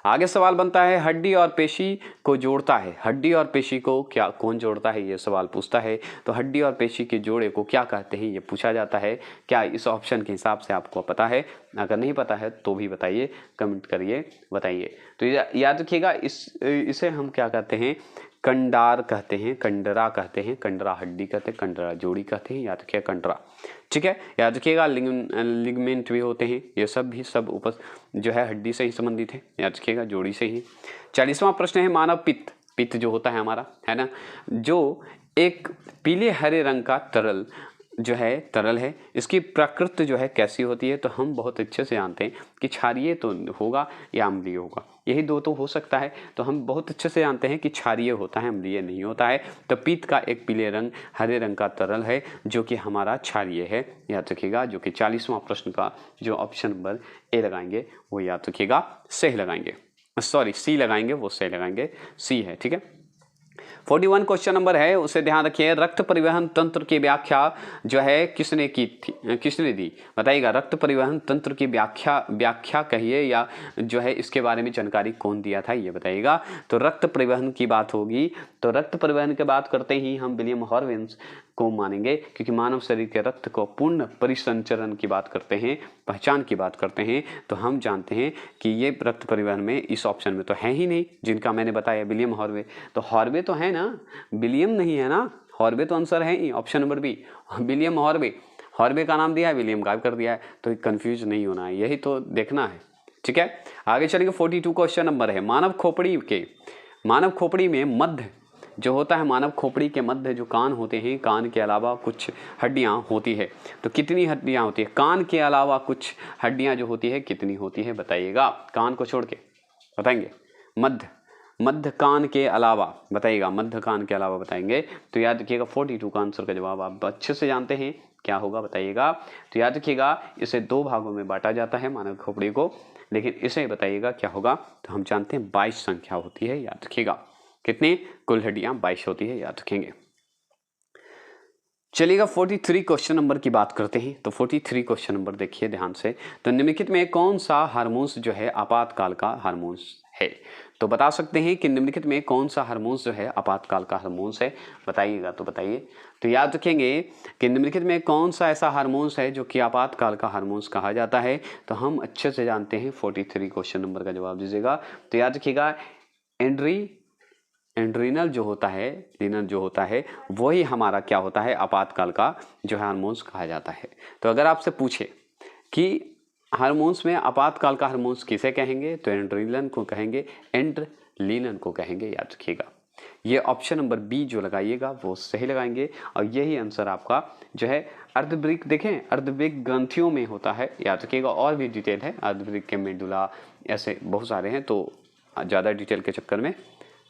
आगे सवाल बनता है, हड्डी और पेशी को जोड़ता है, हड्डी और पेशी को क्या कौन जोड़ता है, ये सवाल पूछता है। तो हड्डी और पेशी के जोड़े को क्या कहते हैं, ये पूछा जाता है। क्या इस ऑप्शन के हिसाब से आपको पता है? अगर नहीं पता है तो भी बताइए, कमेंट करिए, बताइए। तो याद रखिएगा इसे हम क्या कहते हैं, कंडार कहते हैं, कंडरा कहते हैं, कंडरा हड्डी कहते हैं, कंडरा जोड़ी कहते हैं, याद रखिएगा कंडरा। ठीक है, याद रखिएगा लिगमेंट भी होते हैं, ये सब भी सब जो है हड्डी से ही संबंधित है, याद रखिएगा जोड़ी से ही। 40वां प्रश्न है मानव पित्त, पित्त जो होता है हमारा, है ना, जो एक पीले हरे रंग का तरल जो है तरल है, इसकी प्रकृति जो है कैसी होती है, तो हम बहुत अच्छे से जानते हैं कि क्षारीय तो होगा या अम्लीय होगा, यही दो तो हो सकता है। तो हम बहुत अच्छे से जानते हैं कि क्षारीय होता है, अम्लीय नहीं होता है। तो पित्त का एक पीले रंग हरे रंग का तरल है जो कि हमारा क्षारीय है, याद रखिएगा। जो कि 40वां प्रश्न का जो ऑप्शन नंबर ए लगाएंगे वो याद रखिएगा सही लगाएंगे, सॉरी सी लगाएंगे, वो सही लगाएंगे, सी है। ठीक है, 41 क्वेश्चन नंबर है, उसे ध्यान रखिए। रक्त परिवहन तंत्र की व्याख्या जो है किसने की थी, किसने दी, बताइएगा। रक्त परिवहन तंत्र की व्याख्या कहिए या जो है इसके बारे में जानकारी कौन दिया था, ये बताइएगा। तो रक्त परिवहन की बात होगी, तो रक्त परिवहन की बात करते ही हम विलियम हॉर्वेन्स को मानेंगे, क्योंकि मानव शरीर के रक्त को पूर्ण परिसंचरण की बात करते हैं, पहचान की बात करते हैं, तो हम जानते हैं कि ये रक्त परिवहन में इस ऑप्शन में तो है ही नहीं, जिनका मैंने बताया विलियम हॉर्वे। तो हॉर्वे तो है ना, विलियम नहीं है ना, हॉर्वे तो आंसर है ही, option number B William Harvey. Harvey का नाम दिया है, विलियम गायब कर दिया है, तो कंफ्यूज नहीं होना है, यही तो देखना है। ठीक है, आगे चलेंगे। 42 क्वेश्चन नंबर है मानव खोपड़ी में मध्य जो होता है, मानव खोपड़ी के मध्य जो कान होते हैं, कान के अलावा कुछ हड्डियां होती है, तो कितनी हड्डियां होती है, कान के अलावा कुछ हड्डियां जो होती है कितनी होती है, बताइएगा। कान को छोड़ के बताएंगे, मध्य कान के अलावा बताइएगा, मध्य कान के अलावा बताएंगे। तो याद रखिएगा 42 का आंसर का जवाब आप अच्छे से जानते हैं, क्या होगा बताइएगा। तो याद रखिएगा इसे 2 भागों में बांटा जाता है मानव खोपड़ी को, लेकिन इसे बताइएगा क्या होगा, तो हम जानते हैं 22 संख्या होती है, याद रखिएगा। कितनी कुल हड्डियां 22 होती है, याद रखेंगे। चलिएगा 43 क्वेश्चन नंबर की बात करते हैं। तो 43 क्वेश्चन नंबर देखिए ध्यान से। तो निम्नलिखित में कौन सा हार्मोन्स जो है आपातकाल का हार्मोन्स है, तो बता सकते हैं कि निम्नलिखित में कौन सा हार्मोन्स जो है आपातकाल का हार्मोन्स है, बताइएगा। तो बताइए, तो याद रखेंगे कि निम्नलिखित में कौन सा ऐसा हार्मोन्स है जो कि आपातकाल का हार्मोन्स कहा जाता है, तो हम अच्छे से जानते हैं। 43 क्वेश्चन नंबर का जवाब दीजिएगा। तो याद रखिएगा एंड्रीनल जो होता है, रीनल जो होता है, वही हमारा क्या होता है, आपातकाल का जो हार्मोन्स कहा जाता है। तो अगर आपसे पूछे कि हार्मोन्स में आपातकाल का हार्मोन्स किसे कहेंगे, तो एंड्रीनल को कहेंगे, एंड्रीनल को कहेंगे, याद रखिएगा। ये ऑप्शन नंबर बी जो लगाइएगा वो सही लगाएंगे, और यही आंसर आपका जो है अर्धवृक्क, देखें अर्धवृक्क ग्रंथियों में होता है, याद रखिएगा। और भी डिटेल है, अर्धवृक्क के मेडुला, ऐसे बहुत सारे हैं, तो ज़्यादा डिटेल के चक्कर में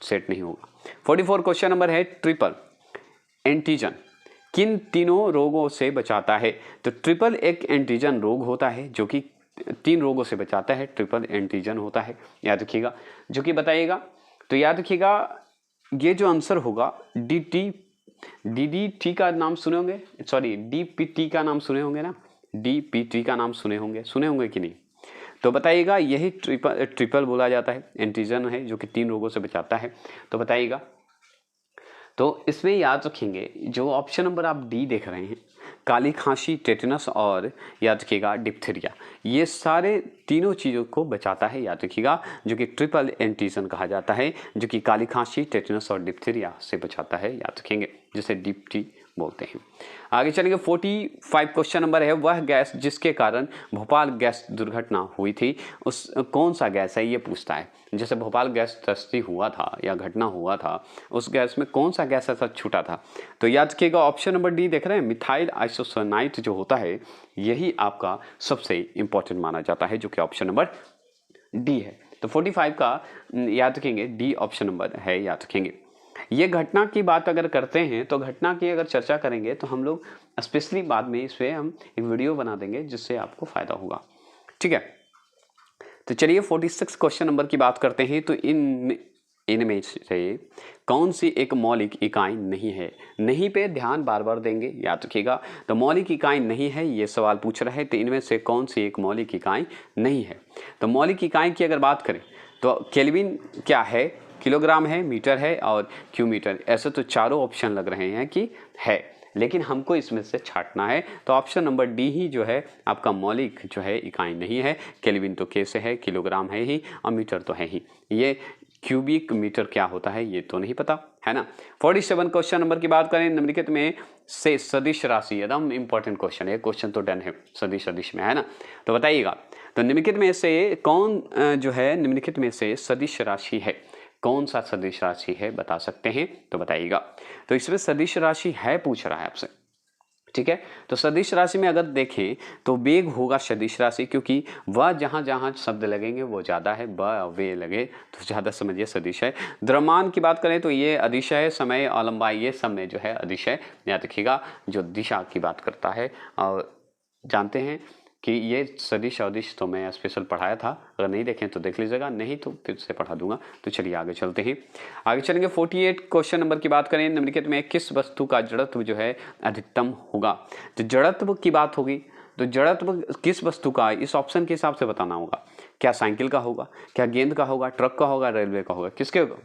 सेट नहीं होगा। 44 क्वेश्चन नंबर है ट्रिपल एंटीजन किन तीनों रोगों से बचाता है, तो ट्रिपल एक एंटीजन रोग होता है जो कि 3 रोगों से बचाता है, ट्रिपल एंटीजन होता है, याद रखिएगा। जो कि बताइएगा, तो याद रखिएगा ये जो आंसर होगा DDT का नाम सुने होंगे, सॉरी DPT का नाम सुने होंगे ना, DPT का नाम सुने होंगे कि नहीं, तो बताइएगा। यही ट्रिपल बोला जाता है, एंटीजन है जो कि 3 रोगों से बचाता है, तो बताइएगा। तो इसमें याद रखेंगे जो ऑप्शन नंबर आप डी देख रहे हैं, काली खांसी, टेटनस और याद रखिएगा डिप्थीरिया, ये सारे तीनों चीज़ों को बचाता है, याद रखिएगा, जो कि ट्रिपल एंटीजन कहा जाता है, जो कि काली खांसी, टेटनस और डिप्थीरिया से बचाता है, याद रखेंगे, जिसे डिप्टी बोलते हैं। आगे चलेंगे 45 क्वेश्चन नंबर है, वह गैस जिसके कारण भोपाल गैस दुर्घटना हुई थी उस कौन सा गैस है, ये पूछता है। जैसे भोपाल गैस त्रस्ती हुआ था या घटना हुआ था, उस गैस में कौन सा गैस ऐसा छूटा था, तो याद रखिएगा ऑप्शन नंबर डी देख रहे हैं, मिथाइल आइसोसाइनाइड जो होता है, यही आपका सबसे इंपॉर्टेंट माना जाता है, जो कि ऑप्शन नंबर डी है। तो 45 का याद रखेंगे डी ऑप्शन नंबर है, याद रखेंगे। ये घटना की बात अगर करते हैं, तो घटना की अगर चर्चा करेंगे तो हम लोग स्पेशली बाद में इस पर हम एक वीडियो बना देंगे जिससे आपको फायदा होगा, ठीक है। तो चलिए 46 क्वेश्चन नंबर की बात करते हैं। तो इनमें से कौन सी एक मौलिक इकाई नहीं है, नहीं पे ध्यान बार बार देंगे, याद रखिएगा। तो मौलिक इकाई नहीं है, ये सवाल पूछ रहा है, तो इनमें से कौन सी एक मौलिक इकाई नहीं है। तो मौलिक इकाई की अगर बात करें तो केल्विन क्या है, किलोग्राम है, मीटर है और क्यूमीटर, ऐसे तो चारों ऑप्शन लग रहे हैं कि है, लेकिन हमको इसमें से छांटना है। तो ऑप्शन नंबर डी ही जो है आपका मौलिक जो है इकाई नहीं है। केल्विन तो के से है, किलोग्राम है ही और मीटर तो है ही। ये क्यूबिक मीटर क्या होता है ये तो नहीं पता है ना। 47 क्वेश्चन नंबर की बात करें, निम्नलिखित में से सदिश राशि, एकदम इंपॉर्टेंट क्वेश्चन है, क्वेश्चन तो डन है सदिश में है ना, तो बताइएगा। तो निम्नलिखित में से कौन जो है निम्नलिखित में से सदिश राशि है, कौन सा सदिश राशि है बता सकते हैं तो बताइएगा। तो इसमें सदिश राशि है पूछ रहा है आपसे, ठीक है। तो सदिश राशि में अगर देखें तो वेग होगा सदिश राशि, क्योंकि वह जहाँ जहाँ शब्द लगेंगे वो ज़्यादा है, ब वे लगे तो ज़्यादा समझिए सदिश है। द्रव्यमान की बात करें तो ये अदिश है, समय और लंबाई ये सब में जो है अदिश है, याद रखिएगा। जो दिशा की बात करता है और जानते हैं कि ये सदिश अदिश तो मैं स्पेशल पढ़ाया था, अगर नहीं देखें तो देख लीजिएगा, नहीं तो फिर से पढ़ा दूंगा। तो चलिए आगे चलते हैं, आगे चलेंगे। 48 क्वेश्चन नंबर की बात करें, निम्नलिखित में किस वस्तु का जड़त्व जो है अधिकतम होगा। तो जड़त्व की बात होगी तो जड़त्व किस वस्तु का, इस ऑप्शन के हिसाब से बताना होगा। क्या साइकिल का होगा, क्या गेंद का होगा, ट्रक का होगा, रेलवे का होगा, किसके होगा,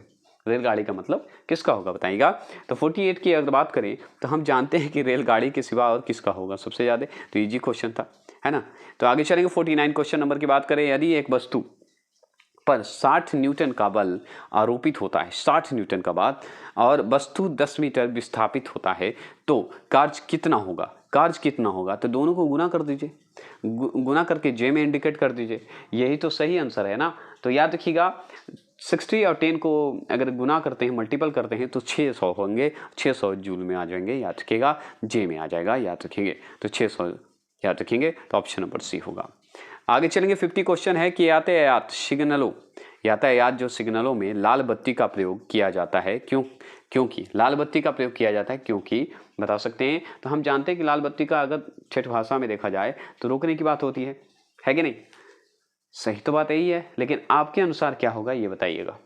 रेलगाड़ी का मतलब किसका होगा बताइएगा। तो 48 की अगर बात करें तो हम जानते हैं कि रेलगाड़ी के सिवा और किसका होगा सबसे ज़्यादा, तो इजी क्वेश्चन था है ना। तो आगे चलेंगे 49 क्वेश्चन नंबर की बात करें, यदि एक वस्तु पर 60 न्यूटन का बल आरोपित होता है, 60 न्यूटन का बल, और वस्तु 10 मीटर विस्थापित होता है तो कार्य कितना होगा, कार्य कितना होगा। तो दोनों को गुना कर दीजिए, गुना करके जे में इंडिकेट कर दीजिए, यही तो सही आंसर है ना। तो याद रखिएगा 60 और 10 को अगर गुना करते हैं, मल्टीपल करते हैं तो 600 होंगे, 600 जूल में आ जाएंगे, याद रखिएगा, जे में आ जाएगा, याद रखेंगे। तो 600 याद रखेंगे, तो ऑप्शन नंबर सी होगा। आगे चलेंगे 50 क्वेश्चन है कि यातायात जो सिग्नलों में लाल बत्ती का प्रयोग किया जाता है, क्योंकि लाल बत्ती का प्रयोग किया जाता है क्योंकि बता सकते हैं। तो हम जानते हैं कि लाल बत्ती का अगर ठेठ भाषा में देखा जाए तो रोकने की बात होती है कि नहीं। सही तो बात यही है, लेकिन आपके अनुसार क्या होगा ये बताइएगा।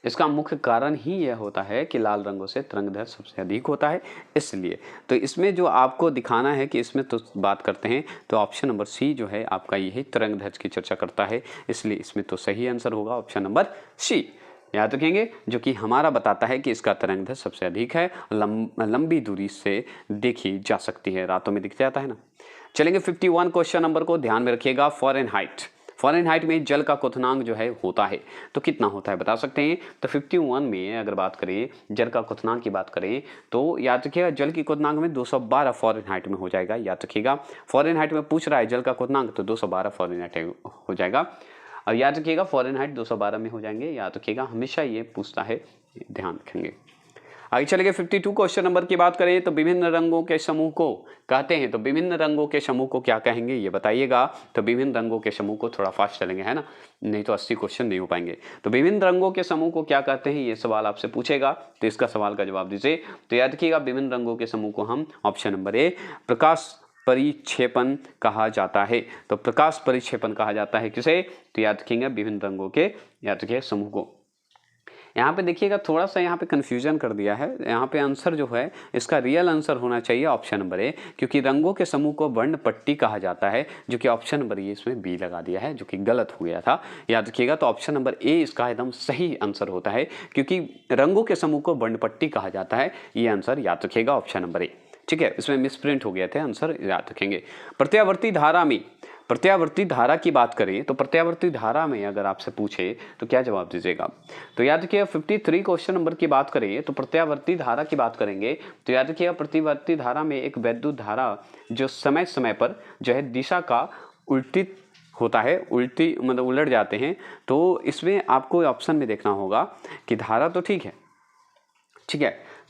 इसका मुख्य कारण ही यह होता है कि लाल रंगों से तरंगदैर्घ्य सबसे अधिक होता है, इसलिए। तो इसमें जो आपको दिखाना है कि इसमें तो बात करते हैं तो ऑप्शन नंबर सी जो है आपका यही तरंगदैर्घ्य की चर्चा करता है, इसलिए इसमें तो सही आंसर होगा ऑप्शन नंबर सी, याद रखेंगे, जो कि हमारा बताता है कि इसका तरंगदैर्घ्य सबसे अधिक है, लंबी दूरी से देखी जा सकती है, रातों में दिख जाता है ना। चलेंगे 51 क्वेश्चन नंबर को ध्यान में रखिएगा। फ़ारेनहाइट में जल का क्वथनांक जो है होता है तो कितना होता है बता सकते हैं। तो 51 में अगर बात करें जल का क्वथनांक की बात करें तो याद रखिएगा जल की क्वथनांक में 212 फ़ारेनहाइट में हो जाएगा, याद रखिएगा। फ़ारेनहाइट में पूछ रहा है जल का क्वथनांक तो 212 फ़ारेनहाइट हो जाएगा, और याद रखिएगा फ़ारेनहाइट 212 में हो जाएंगे, याद रखिएगा, हमेशा ये पूछता है, ध्यान रखेंगे। आगे चलेंगे 52 क्वेश्चन नंबर की बात करें तो विभिन्न रंगों के समूह को कहते हैं, तो विभिन्न रंगों के समूह को क्या कहेंगे ये बताइएगा। तो विभिन्न रंगों के समूह को, थोड़ा फास्ट चलेंगे है ना, नहीं तो 80 क्वेश्चन नहीं हो पाएंगे। तो विभिन्न रंगों के समूह को क्या कहते हैं ये सवाल आपसे पूछेगा, तो इसका सवाल का जवाब दीजिए। तो याद रखिएगा विभिन्न रंगों के समूह को हम ऑप्शन नंबर ए प्रकाश परिक्षेपण कहा जाता है। तो प्रकाश परिक्षेपण कहा जाता है किसे, तो याद रखेंगे विभिन्न रंगों के, याद रखिए, समूह को। यहाँ पे देखिएगा थोड़ा सा यहाँ पे कन्फ्यूजन कर दिया है, यहाँ पे आंसर जो है इसका रियल आंसर होना चाहिए ऑप्शन नंबर ए, क्योंकि रंगों के समूह को वर्ण पट्टी कहा जाता है, जो कि ऑप्शन नंबर ए इसमें बी लगा दिया है, जो कि गलत हो गया था, याद रखिएगा। तो ऑप्शन नंबर ए इसका एकदम सही आंसर होता है, क्योंकि रंगों के समूह को वर्ण पट्टी कहा जाता है, ये आंसर याद रखिएगा ऑप्शन नंबर ए, ठीक है। इसमें मिसप्रिंट हो गए थे, आंसर याद रखेंगे। प्रत्यावर्ती धारा की बात करें तो प्रत्यावर्ती धारा में अगर आपसे पूछे तो क्या जवाब दीजिएगा। तो याद रखिए 53 क्वेश्चन नंबर की बात करें तो प्रत्यावर्ती धारा की बात करेंगे तो याद रखिए प्रत्यावर्ती धारा में एक वैद्युत धारा जो समय समय पर जो है दिशा का उल्टी होता है, उल्टी मतलब उलट जाते हैं। तो इसमें आपको ऑप्शन में देखना होगा कि धारा तो ठीक है,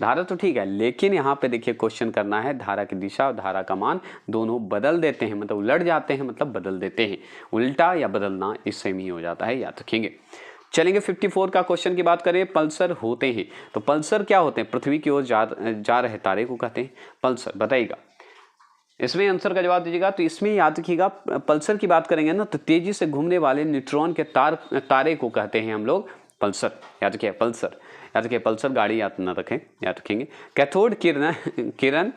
धारा तो ठीक है, लेकिन यहाँ पे देखिए क्वेश्चन करना है धारा की दिशा और धारा का मान दोनों बदल देते हैं, मतलब उलट जाते हैं, मतलब बदल देते हैं, उल्टा या बदलना इस सेम ही हो जाता है, याद रखेंगे। चलेंगे 54 का क्वेश्चन की बात करें, पल्सर होते हैं तो पल्सर क्या होते हैं, पृथ्वी की ओर जा रहे तारे को कहते हैं पल्सर, बताइएगा। इसमें आंसर का जवाब दीजिएगा। तो इसमें याद रखिएगा पल्सर की बात करेंगे ना तो तेजी से घूमने वाले न्यूट्रॉन के तारे को कहते हैं हम लोग पल्सर, याद रखिए पल्सर, याद रखिए पल्सर गाड़ी याद न रखें, याद रखेंगे। कैथोड किरण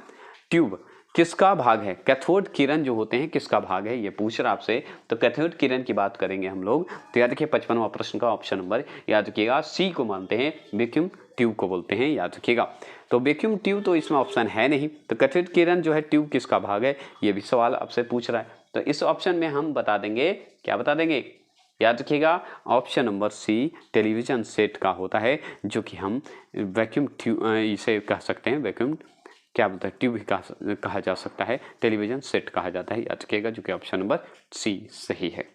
ट्यूब किसका भाग है, कैथोड किरण जो होते हैं किसका भाग है ये पूछ रहा आपसे। तो कैथोड किरण की बात करेंगे हम लोग तो याद रखिए 55वां प्रश्न का ऑप्शन नंबर याद रखिएगा सी को मानते हैं, वैक्यूम ट्यूब को बोलते हैं, याद रखिएगा। तो वैक्यूम ट्यूब तो इसमें ऑप्शन है नहीं, तो कैथोड किरण जो है ट्यूब किसका भाग है ये भी सवाल आपसे पूछ रहा है। तो इस ऑप्शन में हम बता देंगे, क्या बता देंगे, याद रखिएगा option number C television set का होता है, जो कि हम वैक्यूम ट्यूब इसे कह सकते हैं, वैक्यूम क्या बोलते हैं, ट्यूब भी कहा जा सकता है, टेलीविज़न सेट कहा जाता है, याद रखिएगा, जो कि ऑप्शन नंबर सी सही है।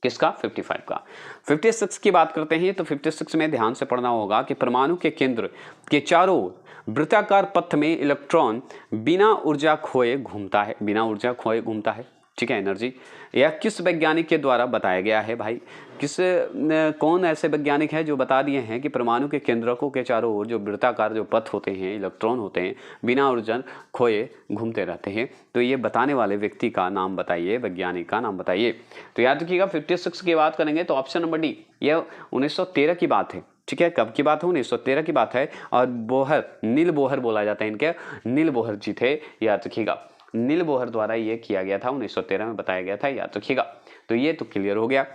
किसका? 55 का। 56 की बात करते हैं तो 56 में ध्यान से पढ़ना होगा कि परमाणु के केंद्र के चारों ओर वृत्ताकार पथ में इलेक्ट्रॉन बिना ऊर्जा खोए घूमता है, बिना ऊर्जा खोए घूमता है, ठीक है, एनर्जी। यह किस वैज्ञानिक के द्वारा बताया गया है भाई? कौन ऐसे वैज्ञानिक हैं जो बता दिए हैं कि परमाणु के केंद्रकों के चारों ओर जो वृत्ताकार जो पथ होते हैं, इलेक्ट्रॉन होते हैं, बिना ऊर्जा खोए घूमते रहते हैं? तो ये बताने वाले व्यक्ति का नाम बताइए, वैज्ञानिक का नाम बताइए। तो याद रखिएगा 56 की बात करेंगे तो ऑप्शन नंबर डी, यह 1913 की बात है, ठीक है। कब की बात है? 1913 की बात है। और बोहर, नील बोहर बोला जाता है इनके, नील बोहर जी थे, याद रखिएगा, नील बोहर द्वारा ये किया गया था, 1913 में बताया गया था, याद रखिएगा। तो ये तो क्लियर हो गया।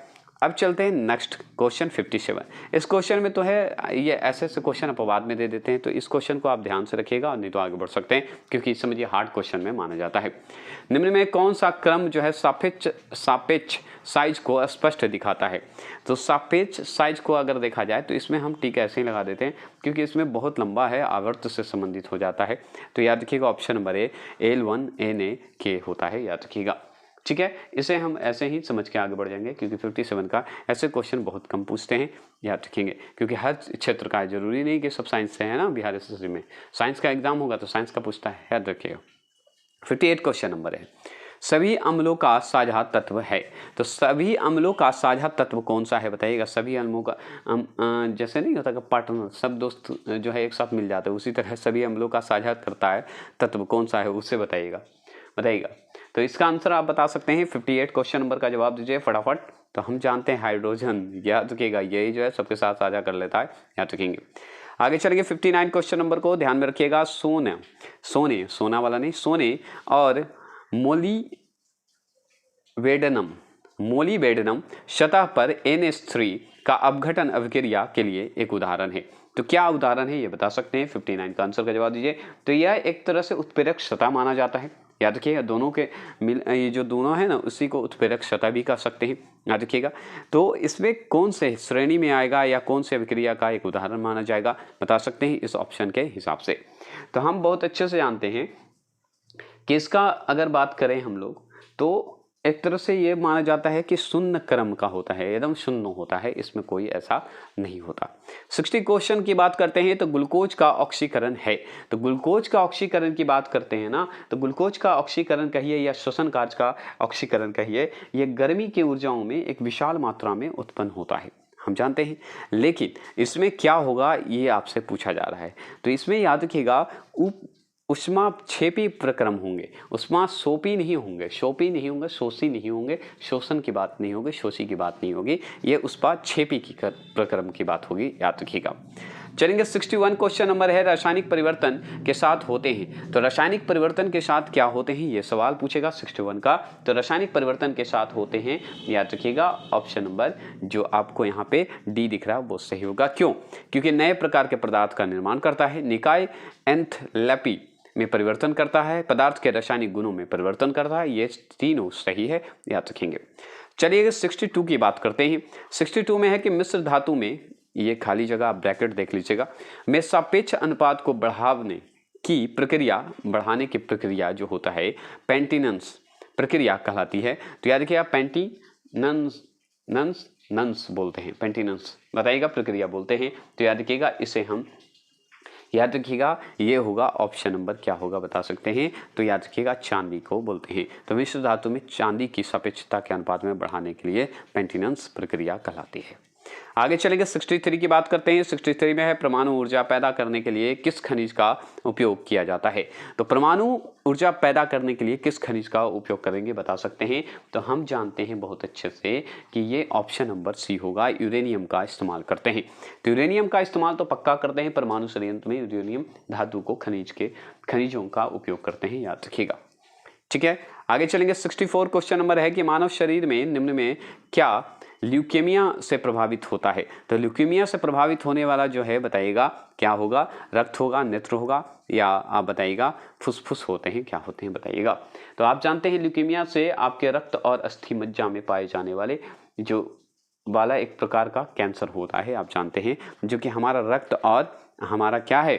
अब चलते हैं नेक्स्ट क्वेश्चन 57। इस क्वेश्चन में तो है ये ऐसे क्वेश्चन अपवाद में दे देते हैं, तो इस क्वेश्चन को आप ध्यान से रखिएगा और नहीं तो आगे बढ़ सकते हैं, क्योंकि इस समय ये हार्ड क्वेश्चन में माना जाता है। निम्न में कौन सा क्रम जो है सापेक्ष साइज को स्पष्ट दिखाता है? तो सापेक्ष साइज को अगर देखा जाए तो इसमें हम टिक ऐसे ही लगा देते हैं, क्योंकि इसमें बहुत लंबा है, आवर्त से संबंधित हो जाता है। तो याद रखिएगा option number A L1 Na K होता है, याद रखिएगा, ठीक है। इसे हम ऐसे ही समझ के आगे बढ़ जाएंगे, क्योंकि 57 का ऐसे क्वेश्चन बहुत कम पूछते हैं, याद रखेंगे, क्योंकि हर क्षेत्र का जरूरी नहीं कि सब साइंस से है ना। बिहार एसएससी में साइंस का एग्जाम होगा तो साइंस का पूछता है, याद रखिएगा। 58 क्वेश्चन नंबर है, सभी अम्लों का साझा तत्व है। तो सभी अम्लों का साझा तत्व कौन सा है बताइएगा? सभी अम्लों का जैसे नहीं होता कि पार्टनर सब दोस्त जो है एक साथ मिल जाते हैं, उसी तरह सभी अम्लों का साझा करता है तत्व कौन सा है, उससे बताइएगा। तो इसका आंसर आप बता सकते हैं। 58 क्वेश्चन नंबर का जवाब दीजिए फटाफट। तो हम जानते हैं हाइड्रोजन, याद रखिएगा, यही जो है सबके साथ साझा कर लेता है, याद रखेंगे। आगे चलेंगे 59 क्वेश्चन नंबर को ध्यान में रखिएगा। सोना वाला नहीं, सोने और मोलिबेडनम सतह पर NH3 का अपघटन अभिक्रिया के लिए एक उदाहरण है। तो क्या उदाहरण है ये बता सकते हैं? 59 का आंसर का जवाब दीजिए। तो यह एक तरह से उत्प्रेरक सतह माना जाता है, याद रखिएगा। दोनों के ये जो दोनों है ना, उसी को उत्प्रेरक सतह भी कह सकते हैं, याद रखिएगा। तो इसमें कौन से श्रेणी में आएगा या कौन से अभिक्रिया का एक उदाहरण माना जाएगा, बता सकते हैं इस ऑप्शन के हिसाब से। तो हम बहुत अच्छे से जानते हैं कि इसका अगर बात करें हम लोग, तो एक तरह से ये माना जाता है कि शून्य क्रम का होता है, एकदम शून्य होता है, इसमें कोई ऐसा नहीं होता। 60 क्वेश्चन की बात करते हैं तो ग्लूकोज का ऑक्सीकरण है। तो ग्लूकोज का ऑक्सीकरण की बात करते हैं ना, तो ग्लूकोज का ऑक्सीकरण कहिए या श्वसन कार्य का ऑक्सीकरण कहिए, ये गर्मी की ऊर्जाओं में एक विशाल मात्रा में उत्पन्न होता है, हम जानते हैं। लेकिन इसमें क्या होगा ये आपसे पूछा जा रहा है। तो इसमें याद रखिएगा उष्माक्षेपी प्रक्रम होंगे, उष्माशोपी नहीं होंगे, शोपी नहीं होंगे, शोषी नहीं होंगे, शोषण की बात नहीं होगी, शोषी की बात नहीं होगी, ये उष्माक्षेपी की प्रक्रम की बात होगी, याद रखिएगा। चलेंगे 61 क्वेश्चन नंबर है, रासायनिक परिवर्तन के साथ होते हैं। तो रासायनिक परिवर्तन के साथ क्या होते हैं ये सवाल पूछेगा 61 का। तो रासायनिक परिवर्तन के साथ होते हैं, याद रखिएगा, ऑप्शन नंबर जो आपको यहाँ पे डी दिख रहा है वो सही होगा। क्यों? क्योंकि नए प्रकार के पदार्थ का निर्माण करता है, निकाय एंथैल्पी में परिवर्तन करता है, पदार्थ के रासायनिक गुणों में परिवर्तन करता है, ये तीनों सही है, याद रखेंगे। चलिए 62 की बात करते हैं। 62 में है कि मिश्र धातु में, ये खाली जगह आप ब्रैकेट देख लीजिएगा, में सापेक्ष अनुपात को बढ़ाने की प्रक्रिया जो होता है पेंटिनेंस प्रक्रिया कहलाती है। तो याद रखिएगा पेंटिनेंस बोलते हैं, पेंटिनेंस बताइएगा प्रक्रिया बोलते हैं। तो याद रखिएगा, इसे हम याद रखिएगा, ये होगा ऑप्शन नंबर क्या होगा बता सकते हैं? तो याद रखिएगा चांदी को बोलते हैं। तो मिश्र धातु में चांदी की सापेक्षता के अनुपात में बढ़ाने के लिए पेंटिनेंस प्रक्रिया कहलाती है। आगे चलेंगे 63 की बात करते हैं। 63 में है परमाणु ऊर्जा पैदा करने के लिए किस खनिज का उपयोग किया जाता है। तो परमाणु ऊर्जा पैदा करने के लिए किस खनिज का उपयोग करेंगे बता सकते हैं? तो हम जानते हैं बहुत अच्छे से कि ये ऑप्शन नंबर सी होगा, यूरेनियम का इस्तेमाल करते हैं। तो यूरेनियम का इस्तेमाल तो पक्का करते हैं, परमाणु संयंत्र में यूरेनियम धातु को खनिजों का उपयोग करते हैं, याद रखिएगा, ठीक है। आगे चलेंगे 64 क्वेश्चन नंबर है कि मानव शरीर में निम्न में क्या ल्यूकेमिया से प्रभावित होता है। तो ल्यूकेमिया से प्रभावित होने वाला जो है बताइएगा क्या होगा? रक्त होगा, नेत्र होगा, या आप बताइएगा फुसफुस होते हैं, क्या होते हैं बताइएगा। तो आप जानते हैं ल्यूकेमिया से आपके रक्त और अस्थि मज्जा में पाए जाने वाले जो वाला एक प्रकार का कैंसर होता है, आप जानते हैं, जो कि हमारा रक्त और हमारा क्या है,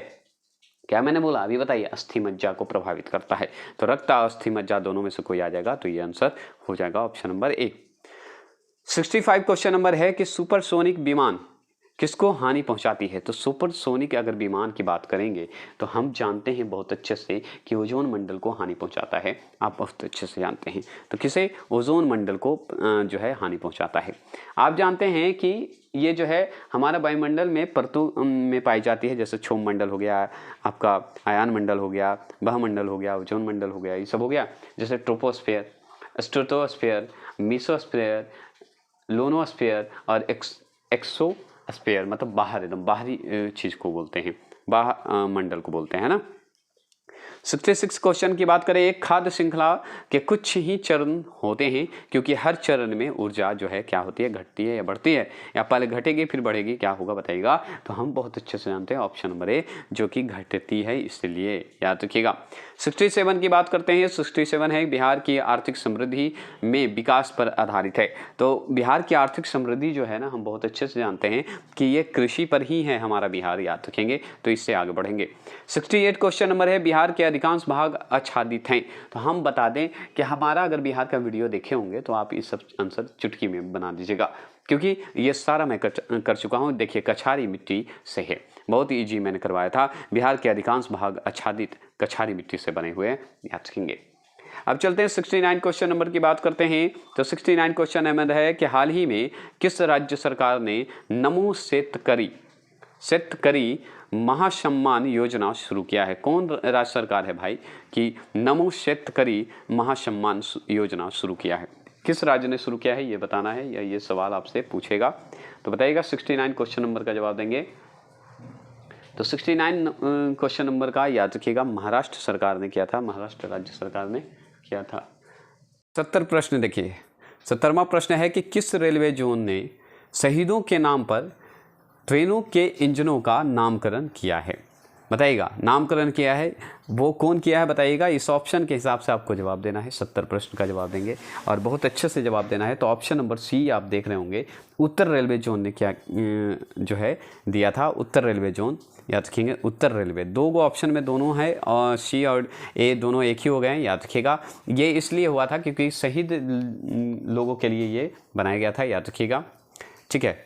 क्या मैंने बोला अभी बताइए, अस्थि मज्जा को प्रभावित करता है। तो रक्त और अस्थि मज्जा दोनों में से कोई आ जाएगा तो ये आंसर हो जाएगा option number A. 65 question number है कि सुपरसोनिक विमान किसको हानि पहुंचाती है। तो सुपरसोनिक अगर विमान की बात करेंगे तो हम जानते हैं बहुत अच्छे से कि ओजोन मंडल को हानि पहुंचाता है, आप बहुत अच्छे से जानते हैं। तो किसे, ओजोन मंडल को जो है हानि पहुंचाता है। आप जानते हैं कि ये जो है हमारा वायुमंडल में परतों में पाई जाती है, जैसे क्षोभ मंडल हो गया, आपका आयन मंडल हो गया, बहमंडल हो गया, ओजोन मंडल हो गया, ये सब हो गया। जैसे ट्रोपोस्फेयर, स्ट्रेटोस्फेयर, मीसोस्फेयर, लोनोस्फेयर और एक्सोस्फेयर, मतलब बाहर, एकदम बाहरी चीज को बोलते हैं, बाहर मंडल को बोलते हैं ना। 66 क्वेश्चन की बात करें, एक खाद्य श्रृंखला के कुछ ही चरण होते हैं, क्योंकि हर चरण में ऊर्जा जो है क्या होती है, घटती है या बढ़ती है, या पहले घटेगी फिर बढ़ेगी, क्या होगा बताइएगा। तो हम बहुत अच्छे से जानते हैं ऑप्शन नंबर ए, जो कि घटती है, इसलिए याद रखिएगा। 67 की बात करते हैं। 67 है बिहार की आर्थिक समृद्धि में विकास पर आधारित है। तो बिहार की आर्थिक समृद्धि जो है ना, हम बहुत अच्छे से जानते हैं कि ये कृषि पर ही है हमारा बिहार, याद रखेंगे तो इससे आगे बढ़ेंगे। 68 क्वेश्चन नंबर है, बिहार के अधिकांश भाग आच्छादित हैं। तो हम बता दें कि हमारा अगर बिहार का वीडियो देखे होंगे तो आप इस सब आंसर चुटकी में बना दीजिएगा, क्योंकि ये सारा मैं कर चुका हूँ। देखिए कछारी मिट्टी से है, बहुत ही ईजी मैंने करवाया था। बिहार के अधिकांश भाग आच्छादित कछारी मिट्टी से बने हुए हैं, याद रखेंगे। अब चलते हैं 69 क्वेश्चन नंबर की बात करते हैं। तो 69 क्वेश्चन अहमद है कि हाल ही में किस राज्य सरकार ने नमो शेतकरी महासम्मान योजना शुरू किया है। कौन राज्य सरकार है भाई कि नमो शेतकरी महासम्मान योजना शुरू किया है, किस राज्य ने शुरू किया है ये बताना है, या ये सवाल आपसे पूछेगा तो बताइएगा। 69 क्वेश्चन नंबर का जवाब देंगे। तो 69 क्वेश्चन नंबर का याद रखिएगा, महाराष्ट्र सरकार ने किया था, महाराष्ट्र राज्य सरकार ने किया था। 70 प्रश्न देखिए। 70वां प्रश्न है कि किस रेलवे जोन ने शहीदों के नाम पर ट्रेनों के इंजनों का नामकरण किया है, बताइएगा। नामकरण किया है वो कौन किया है बताइएगा। इस ऑप्शन के हिसाब से आपको जवाब देना है, 70 प्रश्न का जवाब देंगे और बहुत अच्छे से जवाब देना है। तो ऑप्शन नंबर सी आप देख रहे होंगे, उत्तर रेलवे जोन ने क्या जो है दिया था, उत्तर रेलवे जोन, याद रखेंगे उत्तर रेलवे। दो गो ऑप्शन में दोनों है और सी और ए दोनों एक ही हो गए हैं, याद रखिएगा। ये इसलिए हुआ था क्योंकि शहीद लोगों के लिए ये बनाया गया था, याद रखिएगा, ठीक है।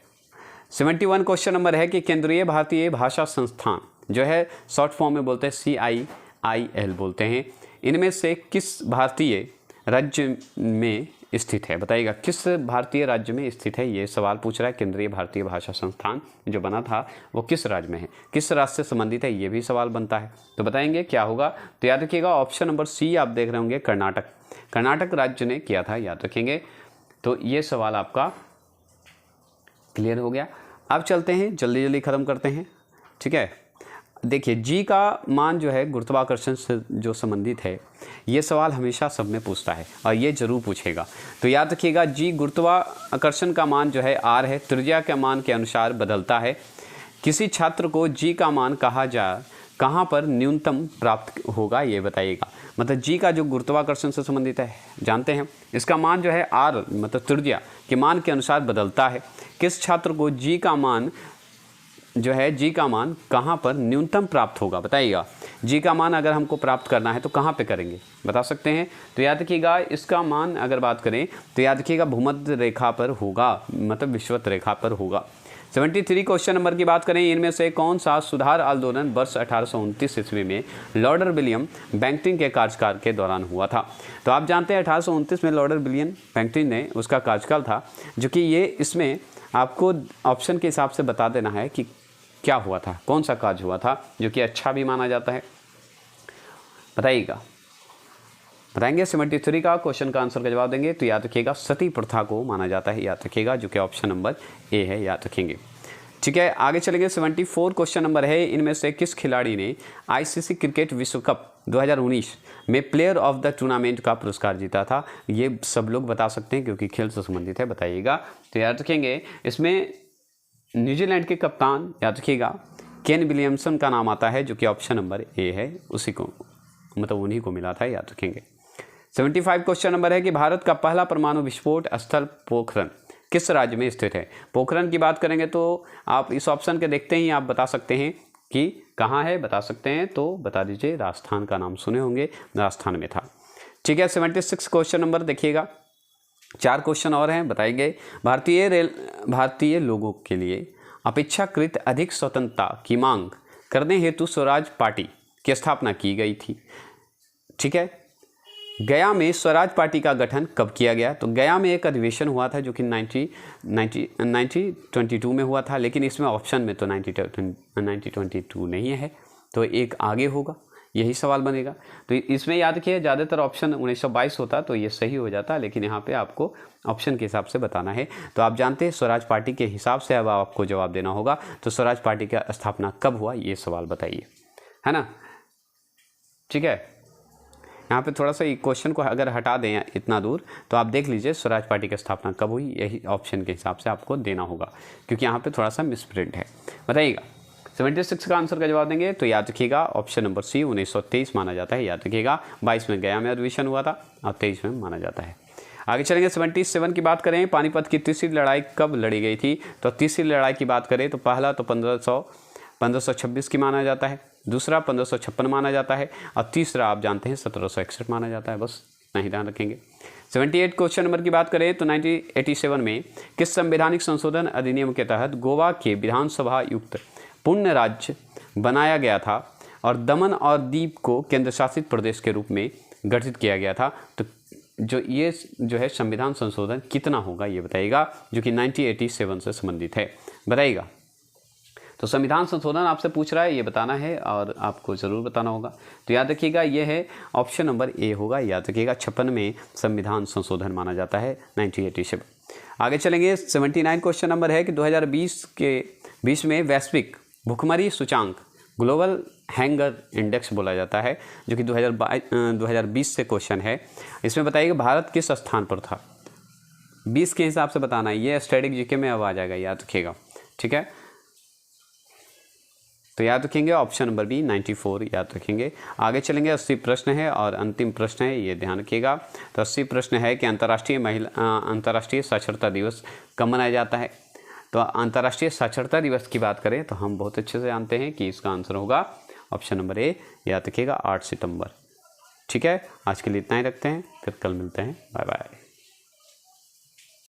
71 क्वेश्चन नंबर है कि केंद्रीय भारतीय भाषा संस्थान जो है शॉर्ट फॉर्म में बोलते हैं CIIL बोलते हैं, इनमें से किस भारतीय राज्य में स्थित है, बताइएगा। किस भारतीय राज्य में स्थित है, ये सवाल पूछ रहा है। केंद्रीय भारतीय भाषा संस्थान जो बना था वो किस राज्य में है, किस राज्य से संबंधित है, ये भी सवाल बनता है। तो बताएंगे क्या होगा। तो याद रखिएगा ऑप्शन नंबर सी आप देख रहे होंगे, कर्नाटक। कर्नाटक राज्य ने किया था, याद रखेंगे। तो ये सवाल आपका क्लियर हो गया। अब चलते हैं, जल्दी जल्दी ख़त्म करते हैं, ठीक है। देखिए जी का मान जो है गुरुत्वाकर्षण से जो संबंधित है, ये सवाल हमेशा सब में पूछता है और ये जरूर पूछेगा। तो याद रखिएगा जी गुरुत्वाकर्षण का मान जो है r है, त्रिज्या के मान के अनुसार बदलता है। किसी छात्र को जी का मान कहाँ पर न्यूनतम प्राप्त होगा ये बताइएगा। मतलब जी का जो गुरुत्वाकर्षण से संबंधित है जानते हैं, इसका मान जो है r मतलब त्रिज्या के मान के अनुसार बदलता है। किस छात्र को जी का मान जो है, जी का मान कहाँ पर न्यूनतम प्राप्त होगा बताइएगा। जी का मान अगर हमको प्राप्त करना है तो कहाँ पे करेंगे बता सकते हैं। तो याद रखिएगा इसका मान अगर बात करें तो याद रखिएगा भूमध्य रेखा पर होगा, मतलब विषुवत रेखा पर होगा। 73 क्वेश्चन नंबर की बात करें, इनमें से कौन सा सुधार आंदोलन वर्ष 1829 ईस्वी में लॉर्ड विलियम बेंटिंक के कार्यकाल के दौरान हुआ था। तो आप जानते हैं 1829 में लॉर्ड विलियम बेंटिंक ने उसका कार्यकाल था, जो कि ये इसमें आपको ऑप्शन के हिसाब से बता देना है कि क्या हुआ था, कौन सा कार्य हुआ था जो कि अच्छा भी माना जाता है, बताइएगा। बताएंगे 73 का क्वेश्चन का आंसर का जवाब देंगे। तो याद रखिएगा सती प्रथा को माना जाता है, याद रखिएगा, जो कि ऑप्शन नंबर ए है, याद रखेंगे, ठीक है। आगे चलेंगे 74 क्वेश्चन नंबर है, इनमें से किस खिलाड़ी ने ICC क्रिकेट विश्व कप 2019 में प्लेयर ऑफ द टूर्नामेंट का पुरस्कार जीता था। ये सब लोग बता सकते हैं क्योंकि खेल से संबंधित है, बताइएगा। तो याद रखेंगे इसमें न्यूजीलैंड के कप्तान, याद रखिएगा, केन विलियमसन का नाम आता है, जो कि ऑप्शन नंबर ए है, उसी को मतलब उन्हीं को मिला था, याद रखेंगे। 75 क्वेश्चन नंबर है कि भारत का पहला परमाणु विस्फोट स्थल पोखरण किस राज्य में स्थित है? पोखरण की बात करेंगे तो आप इस ऑप्शन के देखते ही आप बता सकते हैं कि कहाँ है, बता सकते हैं तो बता दीजिए। राजस्थान का नाम सुने होंगे, राजस्थान में था। ठीक है, 76 क्वेश्चन नंबर देखिएगा। 4 क्वेश्चन और हैं, बताएंगे। भारतीय लोगों के लिए अपेक्षाकृत अधिक स्वतंत्रता की मांग करने हेतु स्वराज पार्टी की स्थापना की गई थी। ठीक है, गया में स्वराज पार्टी का गठन कब किया गया? तो गया में एक अधिवेशन हुआ था जो कि 1922 में हुआ था, लेकिन इसमें ऑप्शन में तो 1922 नहीं है, तो एक आगे होगा, यही सवाल बनेगा। तो इसमें याद रखिए ज़्यादातर ऑप्शन 1922 होता तो ये सही हो जाता, लेकिन यहाँ पे आपको ऑप्शन के हिसाब से बताना है। तो आप जानते हैं स्वराज पार्टी के हिसाब से अब आपको जवाब देना होगा। तो स्वराज पार्टी का स्थापना कब हुआ, ये सवाल बताइए, है ना। ठीक है, यहाँ पे थोड़ा सा क्वेश्चन को अगर हटा दें इतना दूर, तो आप देख लीजिए स्वराज पार्टी की स्थापना कब हुई, यही ऑप्शन के हिसाब से आपको देना होगा, क्योंकि यहाँ पे थोड़ा सा मिसप्रिंट है। बताइएगा 76 का आंसर का जवाब देंगे तो याद रखिएगा ऑप्शन नंबर सी 1923 माना जाता है। याद रखिएगा 22 में गया में अधिवेशन हुआ था और 23 में माना जाता है। आगे चलेंगे 77 की बात करें, पानीपत की तीसरी लड़ाई कब लड़ी गई थी? तो तीसरी लड़ाई की बात करें तो पहला तो 1526 की माना जाता है, दूसरा 1556 माना जाता है और तीसरा आप जानते हैं 1761 माना जाता है। बस इतना ही ध्यान रखेंगे। 78 क्वेश्चन नंबर की बात करें तो 1987 में किस संवैधानिक संशोधन अधिनियम के तहत गोवा के विधानसभा युक्त पूर्ण राज्य बनाया गया था और दमन और दीव को केंद्र शासित प्रदेश के रूप में गठित किया गया था? तो जो है संविधान संशोधन कितना होगा ये बताइएगा, जो कि 1987 से संबंधित है, बताइएगा। तो संविधान संशोधन आपसे पूछ रहा है, ये बताना है और आपको ज़रूर बताना होगा। तो याद रखिएगा ये है ऑप्शन नंबर ए होगा। याद रखिएगा 56 में संविधान संशोधन माना जाता है 1987। आगे चलेंगे 79 क्वेश्चन नंबर है कि 2020 में वैश्विक भुखमरी सूचांक ग्लोबल हैंगर इंडेक्स बोला जाता है, जो कि 2020 से क्वेश्चन है। इसमें बताइएगा भारत किस स्थान पर था? 20 के हिसाब से बताना है, ये स्टैटिक जीके में अब आ जाएगा, याद रखिएगा। ठीक है, तो याद रखेंगे ऑप्शन नंबर बी 94 याद रखेंगे। आगे चलेंगे 80 प्रश्न है और अंतिम प्रश्न है, ये ध्यान रखिएगा। तो 80 प्रश्न है कि अंतर्राष्ट्रीय साक्षरता दिवस कब मनाया जाता है? तो अंतर्राष्ट्रीय साक्षरता दिवस की बात करें तो हम बहुत अच्छे से जानते हैं कि इसका आंसर होगा ऑप्शन नंबर ए, याद रखिएगा 8 सितंबर। ठीक है, आज के लिए इतना ही रखते हैं, फिर कल मिलते हैं, बाय बाय।